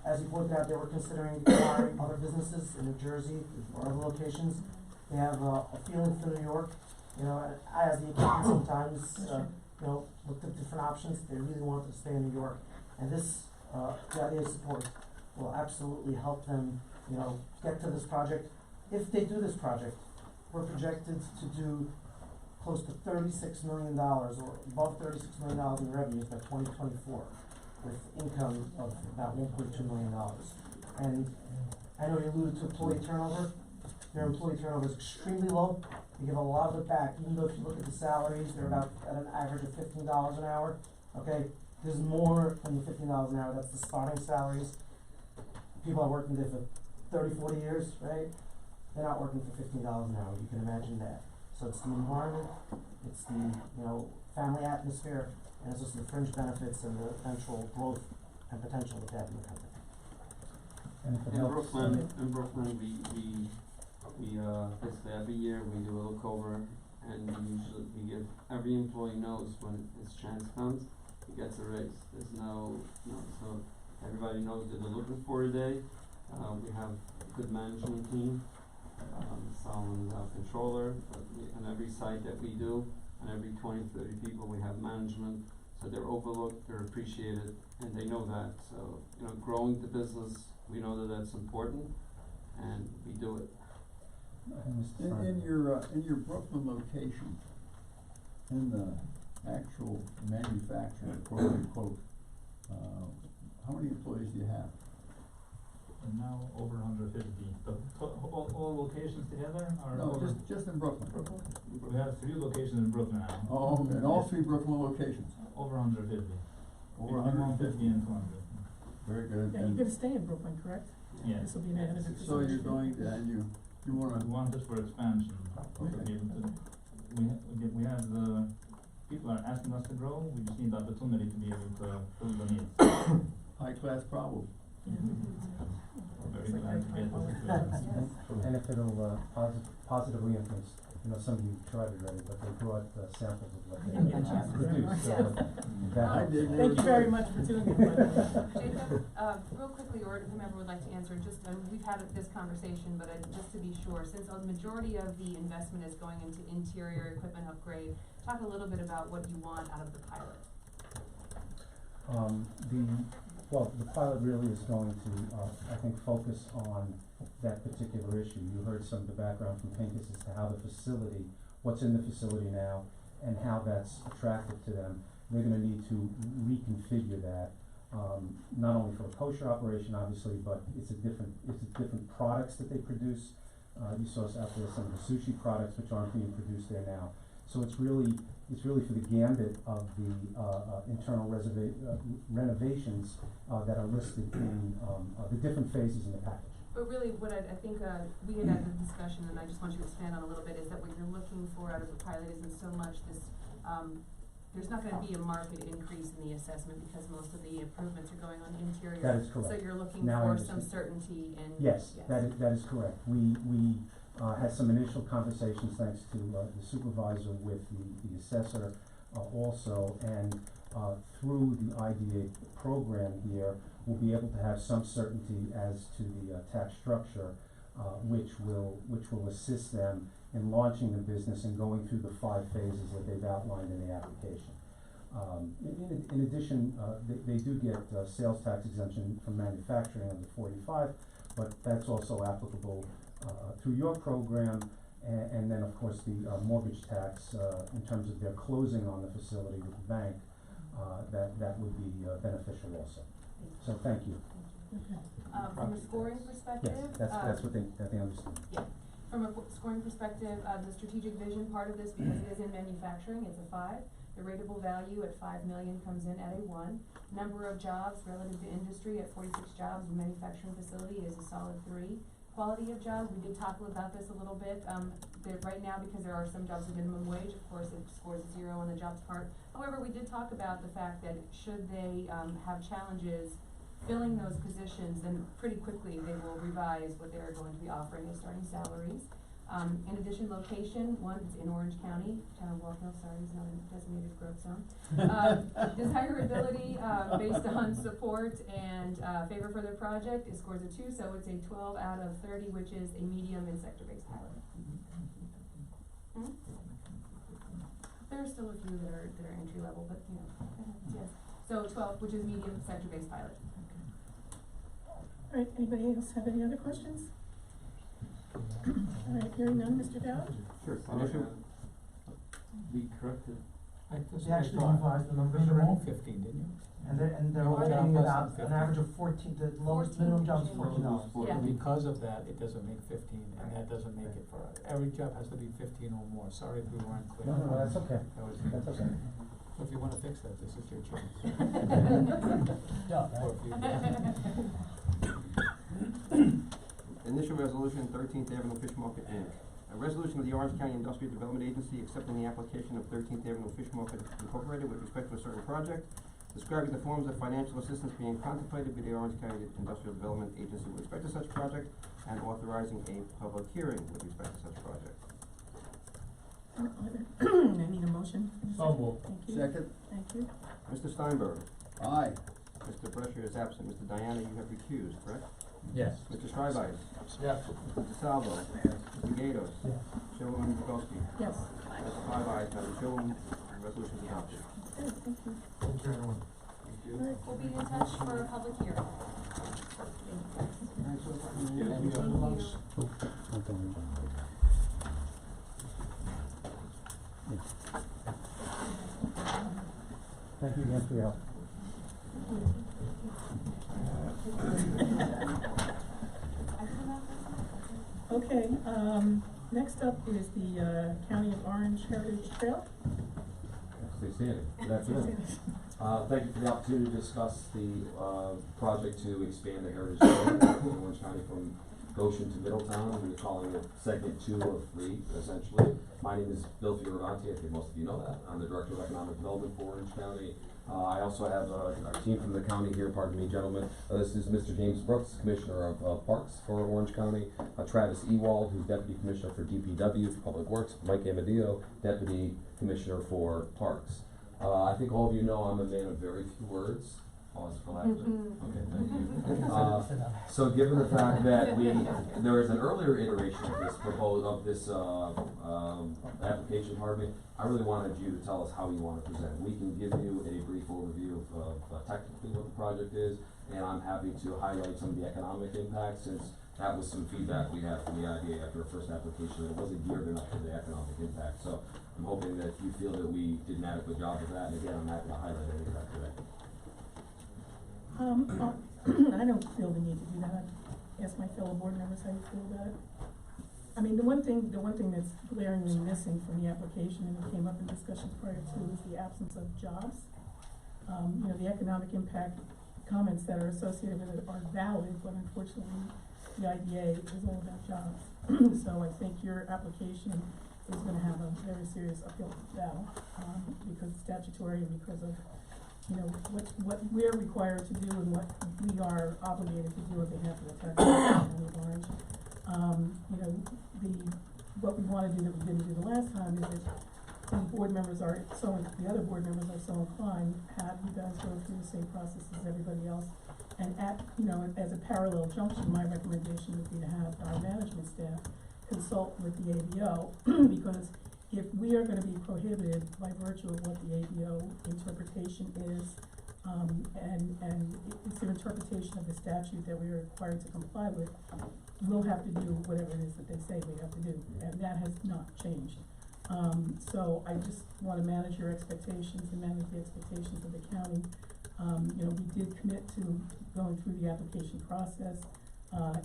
As you pointed out, they were considering acquiring other businesses in New Jersey or other locations. They have a feeling for New York, and I, as the accountant, sometimes, looked at different options. They really wanted to stay in New York. And this, the IDA support will absolutely help them, get to this project. If they do this project, we're projected to do close to $36 million or above $36 million in revenues by 2024 with income of about $1.2 million. And I know you alluded to employee turnover. Their employee turnover is extremely low. They give a lot of it back, even though if you look at the salaries, they're about at an average of $15 an hour, okay? There's more than the $15 an hour, that's the starting salaries. People are working there for 30, 40 years, right? They're not working for $15 an hour, you can imagine that. So it's the environment, it's the, family atmosphere, and it's just the fringe benefits and the eventual growth and potential that they have in the company. And if it In helps, Brooklyn, we basically every year we do a look over, and we give, every employee knows when his chance comes, he gets a raise. There's so everybody knows that they're looking for a day. We have a good management team. Solomon is our controller, but on every site that we do, on every 20, 30 people, we have management, so they're overlooked, they're appreciated, and they know that. So, growing the business, we know that that's important, and we do it. In your Brooklyn location, in the actual manufacturer, quote unquote, how many employees do you have? And now over 150. But all locations together are No, over? just in Brooklyn. We have 3 locations in Brooklyn now. Oh, and all 3 Brooklyn locations. Over 150. Over Between 150 and 200. Very good. Yeah, you're gonna stay in Brooklyn, correct? Yeah. This will be an added So you're going to, and you wanna. We want it for expansion. Okay. We have people are asking us to grow. We just need the opportunity to be able to fill the needs. High class problem. Very glad to get this experience. and if it'll positively influence, some of you tried it already, but they brought samples of what they produced, so that helps. Thank you very much for tuning in, by the way. Jacob, real quickly, or whomever would like to answer, just, we've had this conversation, but just to be sure, since a majority of the investment is going into interior equipment upgrade, talk a little bit about what you want out of the pilot. The pilot really is going to, I think, focus on that particular issue. You heard some of the background from Pincus as to how the facility, what's in the facility now, and how that's attractive to them. They're gonna need to reconfigure that, not only for a kosher operation, obviously, but it's different products that they produce. You saw us out there, some of the sushi products which aren't being produced there now. So it's really for the gambit of the internal renovations that are listed in the different phases in the package. But really, what I think we had the discussion, and I just want you to expand on a little bit, is that what you're looking for out of the pilot isn't so much this there's not gonna be a market increase in the assessment because most of the improvements are going on the interior. That is correct. So you're looking Now I for some understand. certainty and. Yes, that is correct. We had some initial conversations, thanks to the supervisor with the assessor also, and through the IDA program here, we'll be able to have some certainty as to the tax structure, which will assist them in launching the business and going through the 5 phases that they've outlined in the application. In addition, they do get sales tax exemption from manufacturing under 45, but that's also applicable through your program, and then of course the mortgage tax in terms of their closing on the facility with the bank, that would be beneficial also. So thank you. From a scoring perspective. Yes, that's what they understand. Yeah, from a scoring perspective, the strategic vision part of this, because it is in manufacturing, it's a 5. The rateable value at 5 million comes in at a 1. Number of jobs relative to industry at 46 jobs in manufacturing facility is a solid 3. Quality of jobs, we did talk about this a little bit, that right now, because there are some jobs at minimum wage, of course, it scores a 0 on the jobs part. However, we did talk about the fact that should they, have challenges filling those positions, then pretty quickly they will revise what they're going to be offering as starting salaries. In addition, location, 1, it's in Orange County, town of Walk Hill, sorry, it's not a designated growth zone. Desirability, based on support and, favor for the project, it scores a 2, so it's a 12 out of 30, which is a medium in sector-based pilot. There are still a few that are entry level, but, you know, yes. So 12, which is medium sector-based pilot. Alright, anybody else have any other questions? Alright, hearing none, Mr. Dowd? Sure. We corrected. They actually revised the numbers You already, removed 15, didn't you? and they're No, looking no, about less than an average of 14, the lowest minimum job is $14. Yeah. Because of that, it doesn't make 15, and that doesn't make it for, every job has to be 15 or more. Sorry if we weren't clear. No, that's okay. That was, That's okay. so if you wanna fix that, this is your chance. Yeah, Or if you- Initial resolution, 13th Avenue Fish Market, Inc. A resolution of the Orange County Industrial Development Agency accepting the application of 13th Avenue Fish Market Incorporated with respect to a certain project, describing the forms of financial assistance being contemplated by the Orange County Industrial Development Agency with respect to such project, and authorizing a public hearing with respect to such project. I need a motion. So moved. Thank you. Second? Thank you. Mr. Steinberg, Aye. Mr. Brescher is absent. Mr. Diana, you have recused, correct? Yes. Mr. Schreiber, Yes. Mr. Salvo, Mr. Gatos, Yes. Chairwoman Bukowski. Yes. That's 5 ayes, Madam Chairwoman, resolution is adopted. Okay, thank you. Thank you, everyone. Alright, We'll be in touch for a public hearing. Thanks for coming in. Thank And you. lunch. Thank you again for your help. Okay, next up is the, County of Orange Heritage Trail. Stay standing. Good afternoon. Thank you for the opportunity to discuss the, project to expand the Heritage Trail in Orange County from Goshen to Middletown. We're calling it segment 2 of 3, essentially. My name is Bill Fioravanti, I think most of you know that. I'm the Director of Economic Development for Orange County. I also have our team from the county here, pardon me, gentlemen. This is Mr. James Brooks, Commissioner of Parks for Orange County. Travis Ewald, who's Deputy Commissioner for DPW for Public Works. Mike Amadio, Deputy Commissioner for Parks. I think all of you know I'm a man of very few words. Pause for laughter. Okay, thank you. So given the fact that there is an earlier iteration of this application, pardon me, I really wanted you to tell us how you want to present. We can give you a brief overview of technically what the project is, and I'm happy to highlight some of the economic impacts, since that was some feedback we had from the IDA after our first application, that it wasn't geared enough to the economic impact. So I'm hoping that you feel that we did an adequate job of that, and again, I'm happy to highlight any of that today. I don't feel the need to do that. Ask my fellow board members how you feel about it. I mean, the one thing that's glaringly missing from the application, and it came up in discussions prior to, is the absence of jobs. You know, the economic impact comments that are associated with it are valid, but unfortunately, the IDA is all about jobs. So I think your application is gonna have a very serious uphill battle, because it's statutory and because of, you know, what we're required to do and what we are obligated to do on behalf of the taxpayers of the County of Orange. You know, what we wanna do that we didn't do the last time is that the board members are the other board members are so inclined, have you guys go through the same process as everybody else. And you know, as a parallel junction, my recommendation would be to have our management staff consult with the ABO, because if we are gonna be prohibited by virtue of what the ABO interpretation is, and it's their interpretation of the statute that we are required to comply with, we'll have to do whatever it is that they say we have to do, and that has not changed. So I just wanna manage your expectations and manage the expectations of the county. You know, we did commit to going through the application process.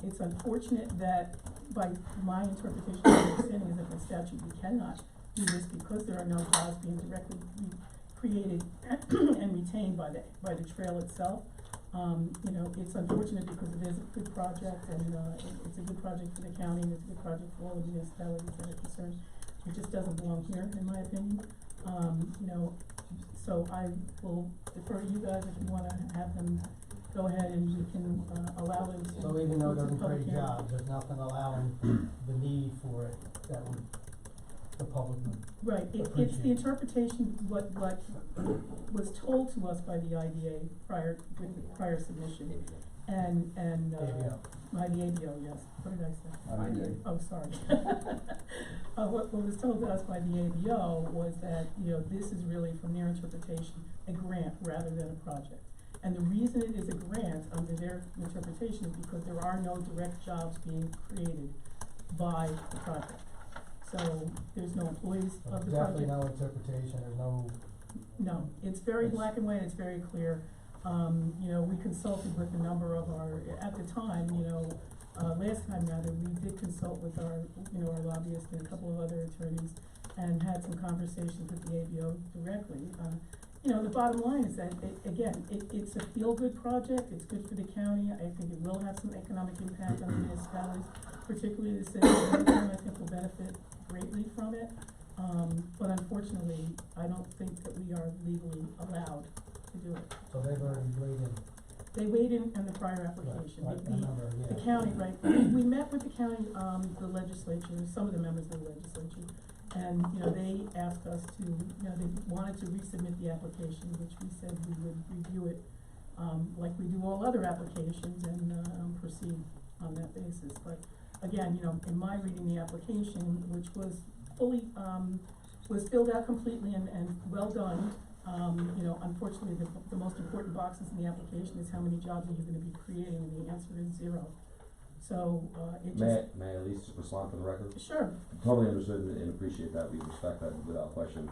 It's unfortunate that by my interpretation and understanding is that the statute, we cannot do this because there are no jobs being directly created and retained by the trail itself. You know, it's unfortunate because it is a good project and, it's a good project for the county and it's a good project for all the municipalities that are concerned. It just doesn't belong here, in my opinion. You know, so I will defer to you guys if you wanna have them go ahead and we can, allow them to. So even though it go to doesn't public create hearing. jobs, there's nothing allowing the need for it that would, the public would Right, it's appreciate. the interpretation, what was told to us by the IDA prior submission, and, ABO. by the ABO, yes, what did I say? IDA. Oh, sorry. What was told to us by the ABO was that, you know, this is really, from their interpretation, a grant rather than a project. And the reason it is a grant under their interpretation is because there are no direct jobs being created by the project. So there's no employees of the project. Definitely no interpretation, there's no. No, it's very black and white, it's very clear. You know, we consulted with a number of at the time, you know, last time rather, we did consult with our lobbyists and a couple of other attorneys and had some conversations with the ABO directly. You know, the bottom line is that, it's a feel-good project, it's good for the county, I think it will have some economic impact on the municipalities, particularly the city of Middletown, I think will benefit greatly from it. But unfortunately, I don't think that we are legally allowed to do it. So they've already weighed in. They weighed in the prior application. Right, I remember, The yeah. county, right, we met with the county, the legislature, some of the members of the legislature, and, you know, they asked us to, you know, they wanted to resubmit the application, which we said we would review it, like we do all other applications and, proceed on that basis. But again, you know, in my reading the application, which was fully, was filled out completely and well done, you know, unfortunately, the most important boxes in the application is how many jobs are you gonna be creating, and the answer is 0. So, it just. May I at least respond for the record? Sure. Totally understood and appreciate that, we respect that without question.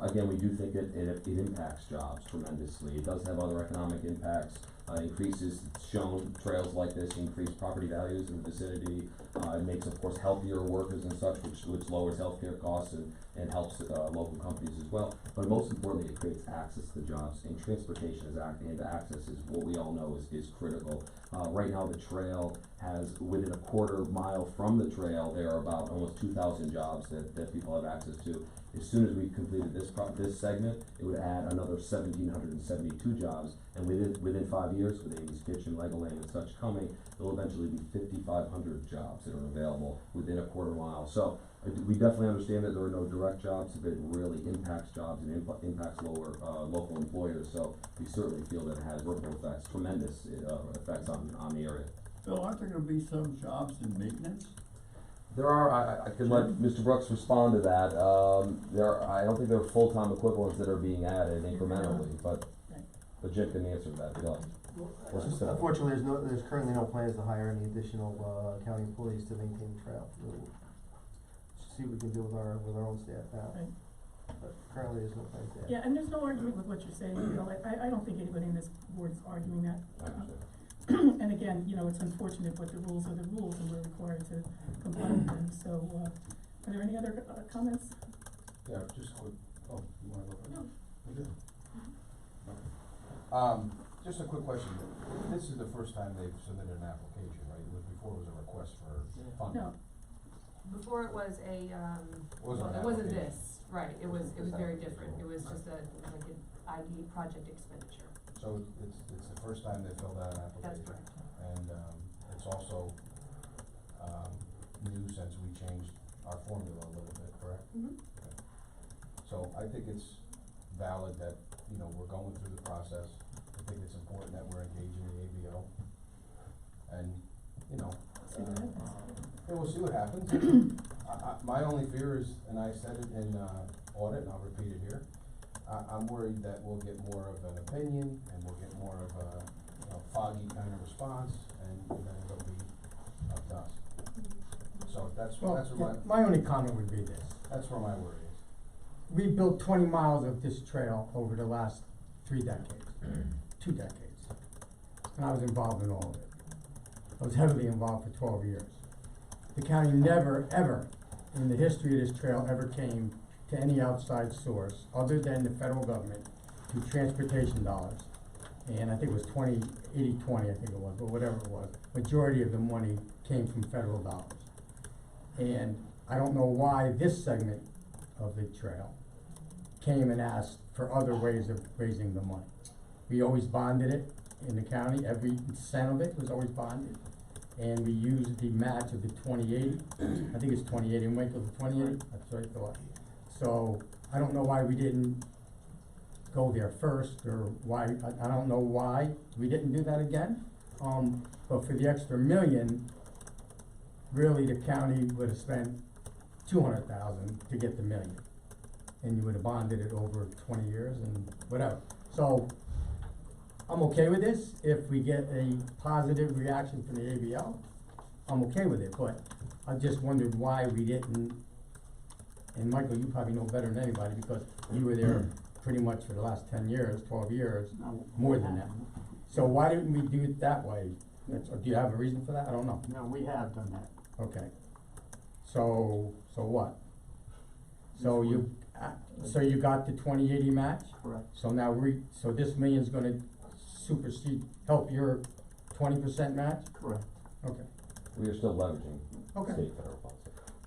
Again, we do think it impacts jobs tremendously, it does have other economic impacts, increases, it's shown trails like this increase property values in the vicinity, it makes, of course, healthier workers and such, which lowers healthcare costs and helps, local companies as well. But most importantly, it creates access to jobs, and transportation and access is what we all know is critical. Right now, the trail has, within a quarter mile from the trail, there are about almost 2,000 jobs that people have access to. As soon as we completed this segment, it would add another 1,772 jobs, and within 5 years, with Amy's Kitchen, Legoland, and such coming, there will eventually be 5,500 jobs that are available within a quarter mile. So we definitely understand that there are no direct jobs, but it really impacts jobs and impacts local employers. So we certainly feel that it has ripple effects, tremendous effects on the area. Phil, aren't there gonna be some jobs in maintenance? There are, I can let Mr. Brooks respond to that. I don't think there are full-time equivalents that are being added incrementally, but Jim can answer that if you like. Unfortunately, there's currently no plans to hire any additional, county employees to maintain the trail. We'll see what we can do with our own staff now. Right. But currently, there's no plans there. Yeah, and there's no argument with what you're saying, you know, I don't think anybody in this board is arguing that. And again, you know, it's unfortunate, but the rules are the rules, and we're required to comply with them. So, are there any other comments? Yeah, just quick, oh, you wanna go first? No. Okay. Just a quick question, this is the first time they've submitted an application, right? Before it was a request for funding? No. before it was a, Wasn't an it wasn't application. this, right, it was very different, it was just like an IDA project expenditure. So it's the first time they filled out an application. That's correct. And, it's also, new since we changed our formula a little bit, correct? Mm-hmm. So I think it's valid that, you know, we're going through the process. I think it's important that we're engaging the ABO. And, you know, yeah, we'll see what happens. My only fear is, and I said it in, audit, and I'll repeat it here, I'm worried that we'll get more of an opinion, and we'll get more of a, you know, foggy kind of response, and then it'll be up to us. So that's where my only comment would be this. that's where my worry is. We built 20 miles of this trail over the last 3 decades, 2 decades. And I was involved in all of it. I was heavily involved for 12 years. The county never, ever, in the history of this trail, ever came to any outside source other than the federal government to transportation dollars. And I think it was 80-20, I think it was, but whatever it was. Majority of the money came from federal dollars. And I don't know why this segment of the trail came and asked for other ways of raising the money. We always bonded it in the county, every cent of it was always bonded. And we used the match of the 2080, I think it's 2080, and Michael, the 2080, that's what I thought. So, I don't know why we didn't go there first, or why, I don't know why we didn't do that again. But for the extra $1 million, really the county would have spent $200,000 to get the $1 million. And you would have bonded it over 20 years and whatever. So, I'm okay with this. If we get a positive reaction from the ABL, I'm okay with it, but I just wondered why we didn't, and Michael, you probably know better than anybody because you were there pretty much for the last 10 years, 12 years, more than that. So why didn't we do it that way? Do you have a reason for that? I don't know. No, we have done that. Okay. So what? So you got the 2080 match? Correct. So now so this $1 million's gonna supersede, help your 20% match? Correct. Okay. We are still leveraging Okay. state federal funds.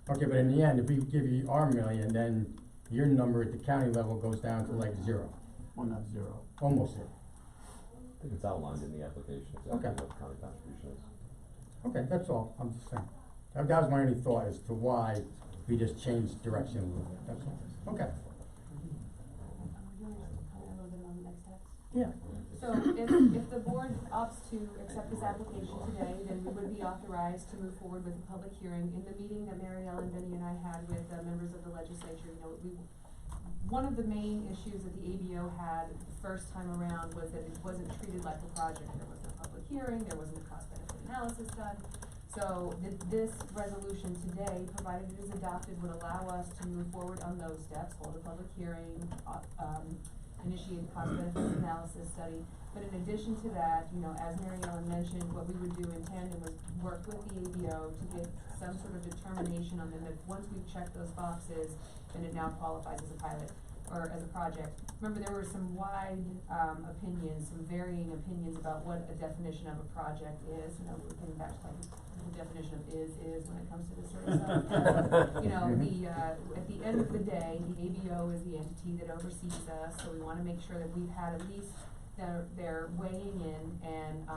Okay, but in the end, if we give you our $1 million, then your number at the county level goes down to like 0. Well, not 0. Almost 0. I think it's outlined in the application, exactly Okay. what the county contribution is. Okay, that's all, I'm just saying. That was my only thought as to why we just changed direction a little bit, that's all. Okay. Yeah. So if the board opts to accept this application today, then we would be authorized to move forward with a public hearing. In the meeting that Mary Ellen, Benny, and I had with members of the legislature, you know, one of the main issues that the ABO had the first time around was that it wasn't treated like a project. There wasn't a public hearing, there wasn't a cost-benefit analysis done. So this resolution today, provided it is adopted, would allow us to move forward on those steps, hold a public hearing, initiate a cost-benefit analysis study. But in addition to that, you know, as Mary Ellen mentioned, what we would do in tandem was work with the ABO to get some sort of determination on them that once we've checked those boxes, then it now qualifies as a pilot or as a project. Remember, there were some wide opinions, some varying opinions about what a definition of a project is. You know, we're getting back to like the definition of is when it comes to this sort of stuff. You know, at the end of the day, the ABO is the entity that oversees us, so we want to make sure that we've had at least they're weighing in and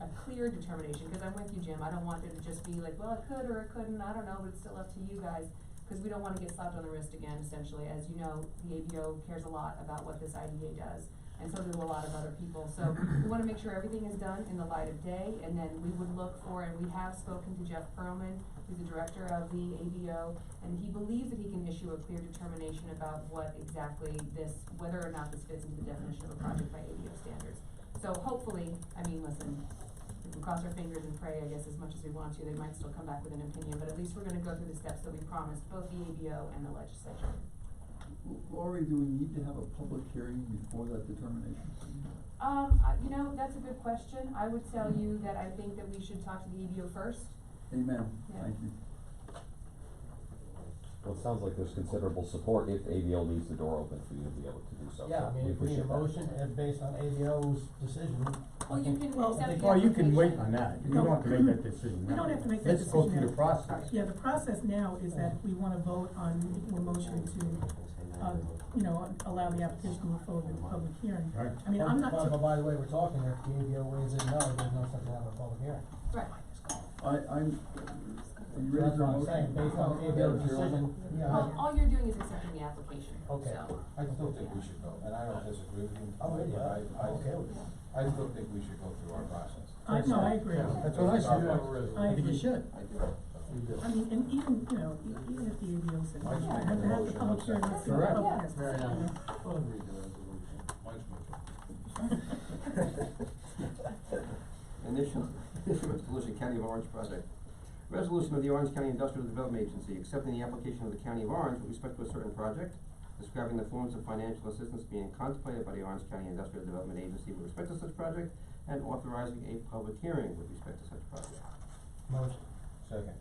a clear determination. Because I'm with you, Jim. I don't want it to just be like, well, it could or it couldn't. I don't know, but it's still up to you guys. Because we don't want to get slapped on the wrist again, essentially. As you know, the ABO cares a lot about what this IDA does, and so do a lot of other people. So we want to make sure everything is done in the light of day, and then we would look for, and we have spoken to Jeff Perlman, who's the director of the ABO, and he believes that he can issue a clear determination about what exactly whether or not this fits into the definition of a project by ABO standards. So hopefully, I mean, listen, we can cross our fingers and pray, I guess, as much as we want to. They might still come back with an opinion, but at least we're going to go through the steps that we promised, both the ABO and the legislature. Lori, do we need to have a public hearing before that determination? You know, that's a good question. I would tell you that I think that we should talk to the ABO first. Amen. Yeah. Thank you. Well, it sounds like there's considerable support if AVO leaves the door open for you to be able to do so. Yeah, I mean, We if we need a appreciate that. motion, and based on AVO's decision, Well, you can Well, accept the Well, you can wait application. on that, you No. don't have to make that decision now. We don't have to make that Let's go decision through the now. process. Yeah, the process now is that we wanna vote on making a motion to, allow the application to move forward with the public hearing. Right. I mean, I'm not. But by the way, we're talking, if the AVO weighs in no, there's no sense in having a public hearing. Right. Are you So ready that's for a what I'm motion? saying, based on AVO's decision, yeah, All you're doing is accepting the application, Okay. so. I still think we should go, and I don't disagree with you. Oh, yeah, but I'm okay with it. I still think we should go through our process. I agree. That's what I said. I I think you agree. should. I do. I mean, and even, even if the AVO said, Mike's I making have a to have the motion, public I'm hearing, let's see what the Correct. public has to say, you know. Go and read the resolution. Mike's making. Initial resolution, County of Orange project. Resolution of the Orange County Industrial Development Agency accepting the application of the County of Orange with respect to a certain project, describing the forms of financial assistance being contemplated by the Orange County Industrial Development Agency with respect to such project, and authorizing a public hearing with respect to such project. Motion. Second.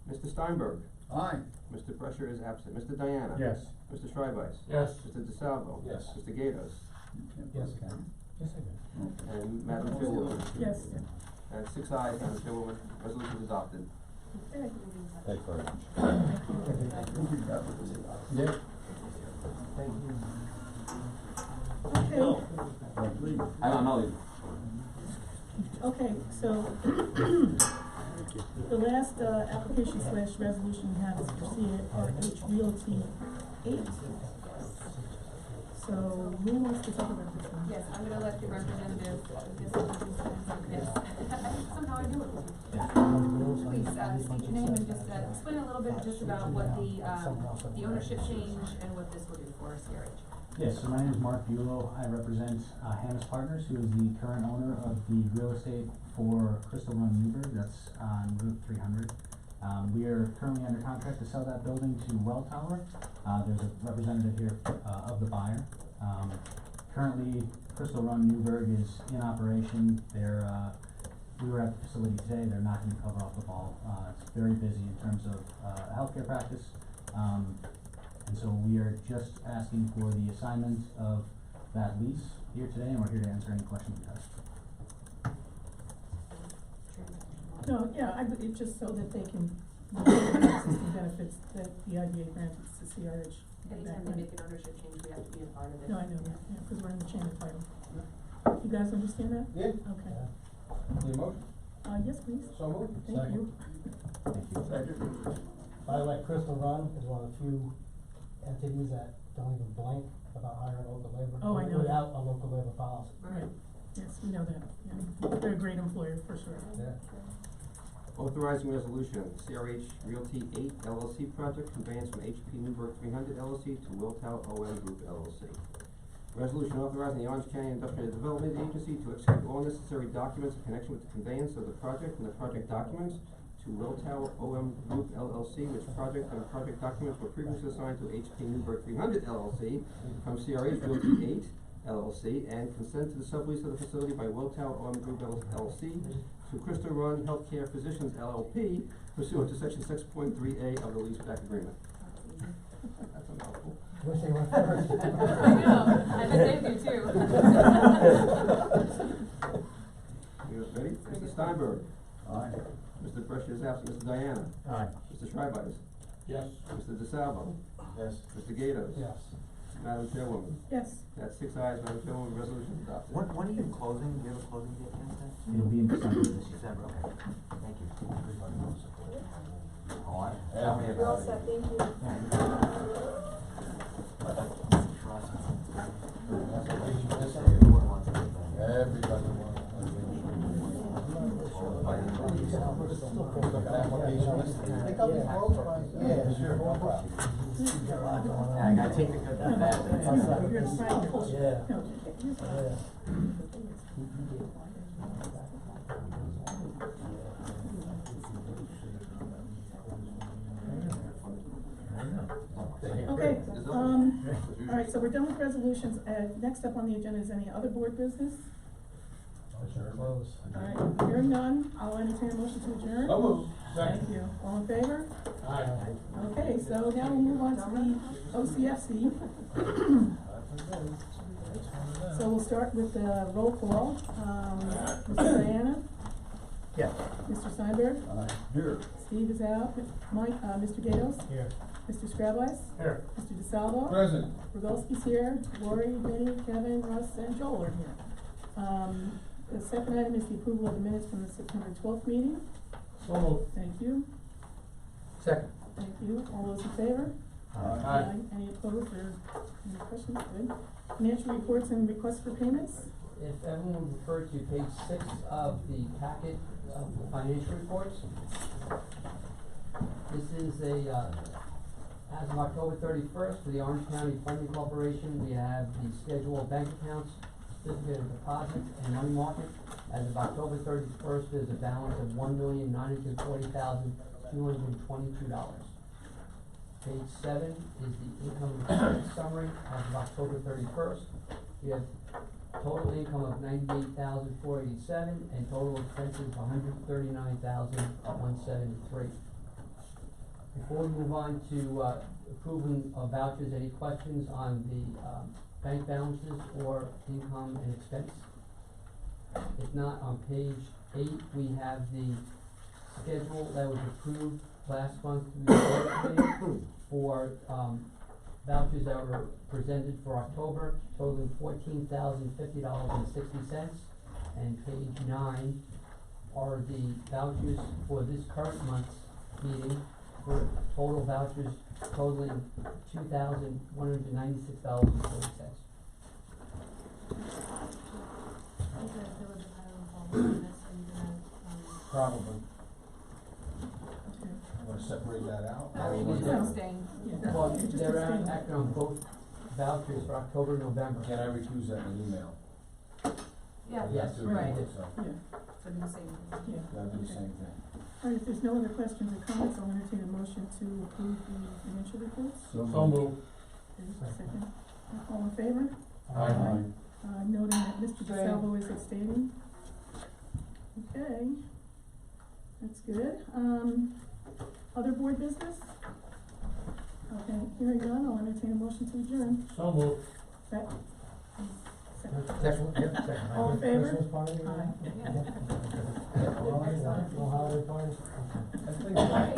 Mr. Steinberg. Aye. Mr. Brescher is absent. Mr. Diana. Yes. Mr. Schreibeis. Yes. Mr. DeSalvo. Yes. Mr. Gatos. Yes, Ken. Yes, I did. And Madam Chairwoman. Yes. And 6 ayes, Madam Chairwoman, resolution is adopted. Okay. Thanks very much. Yeah. Okay, I'm not leaving. okay, so the last, application slash resolution we have is for CRH Realty 8. So who wants to talk about this one? Yes, I'm gonna let the representative, somehow I do it with you. Please, state your name and just, explain a little bit just about what the ownership change and what this will do for CRH. Yes, so my name is Mark Bulow. I represent Hammis Partners, who is the current owner of the real estate for Crystal Run Newburgh, that's on Route 300. We are currently under contract to sell that building to Welltower. There's a representative here of the buyer. Currently, Crystal Run Newburgh is in operation. We were at the facility today. They're knocking the cover off the ball. It's very busy in terms of healthcare practice. And so we are just asking for the assignment of that lease here today, and we're here to answer any questions you have. No, yeah, it's just so that they can, the existing benefits that the IDA granted to CRH. Anytime we make an ownership change, we have to be a part of it. No, I know that, yeah, because we're in the chain of title. You guys understand that? Yeah. Okay. Need a motion? Yes, please. So moved. Thank you. By the way, Crystal Run is one of the few entities that don't even blink about hiring local labor. Oh, I know that. Without a local labor policy. Right, yes, we know that, yeah. They're a great employer, for sure. Yeah. Authorizing resolution, CRH Realty 8 LLC project conveyance from HP Newburgh 300 LLC to Wiltow OM Group LLC. Resolution authorizing the Orange County Industrial Development Agency to execute all necessary documents in connection with the conveyance of the project and the project documents to Wiltow OM Group LLC, which project and project documents were previously assigned to HP Newburgh 300 LLC from CRH Realty 8 LLC, and consent to the sublease of the facility by Wiltow OM Group LLC to Crystal Run Healthcare Physicians LLP pursuant to section 6.3A of the leaseback agreement. That's a mouthful. Wish they were first. I know, I bet they do too. You ready? Mr. Steinberg. Aye. Mr. Brescher is absent. Mr. Diana. Aye. Mr. Schreibeis. Yes. Mr. DeSalvo. Yes. Mr. Gatos. Yes. Madam Chairwoman. Yes. That's 6 ayes, Madam Chairwoman, resolution adopted. When are you closing? Do you have a closing date against that? It'll be in December this year. December, okay. Thank you. Oh, I, Yeah. tell me about it. Thank you. Everybody wants. Pick up these roads, right? Yeah, sure, no problem. Yeah, I gotta take the good and the bad. You're the signer. Yeah. No, here's Yeah. Okay, all right, so we're done with resolutions. Next up on the agenda is any other board business? Sure. close. Alright, hearing none, I'll entertain a motion to adjourn. So moved. Thank you. All in favor? Aye. Okay, so now we'll move on to the OCFC. So we'll start with the roll call. Mr. Diana? Yes. Mr. Steinberg? Here. Steve is out. Mike, Mr. Gatos? Here. Mr. Scrabwise? Here. Mr. DeSalvo? Present. Rogowski's here. Lori, Vinnie, Kevin, Russ, and Joel are here. The second item is the approval of the minutes from the September 12th meeting. So moved. Thank you. Second. Thank you. All those in favor? Aye. Any opposed or any questions? Good. Financial reports and requests for payments? If everyone would refer to page 6 of the packet of the financial reports. This is as of October 31st, for the Orange County Funding Corporation, we have the schedule of bank accounts, certificate of deposit, and money market. As of October 31st, there's a balance of $1,940,222. Page 7 is the income and expense summary as of October 31st. We have total income of $98,487 and total expenses of $139,173. Before we move on to approving of vouchers, any questions on the bank balances or income and expense? If not, on page 8, we have the schedule that was approved last month through the board committee for vouchers that were presented for October, totaling $14,050.60. And page 9 are the vouchers for this current month's meeting, for total vouchers totaling $2,196.40. Probably. Want to separate that out? No, we need to abstain. Well, they're acting on both vouchers for October and November. Can I recuse that in an email? Yeah, Yes, Do it right. both, so. Yeah. So do the same. Yeah. Gotta do the same thing. All right, if there's no other questions or comments, I'll entertain a motion to approve the financial reports. So moved. Okay, second. All in favor? Aye. Noting that Mr. DeSalvo is abstaining. Okay, that's good. Other board business? Okay, hearing none, I'll entertain a motion to adjourn. So moved. Second. Second. All in favor? Christmas party? Aye. No holiday party? All right,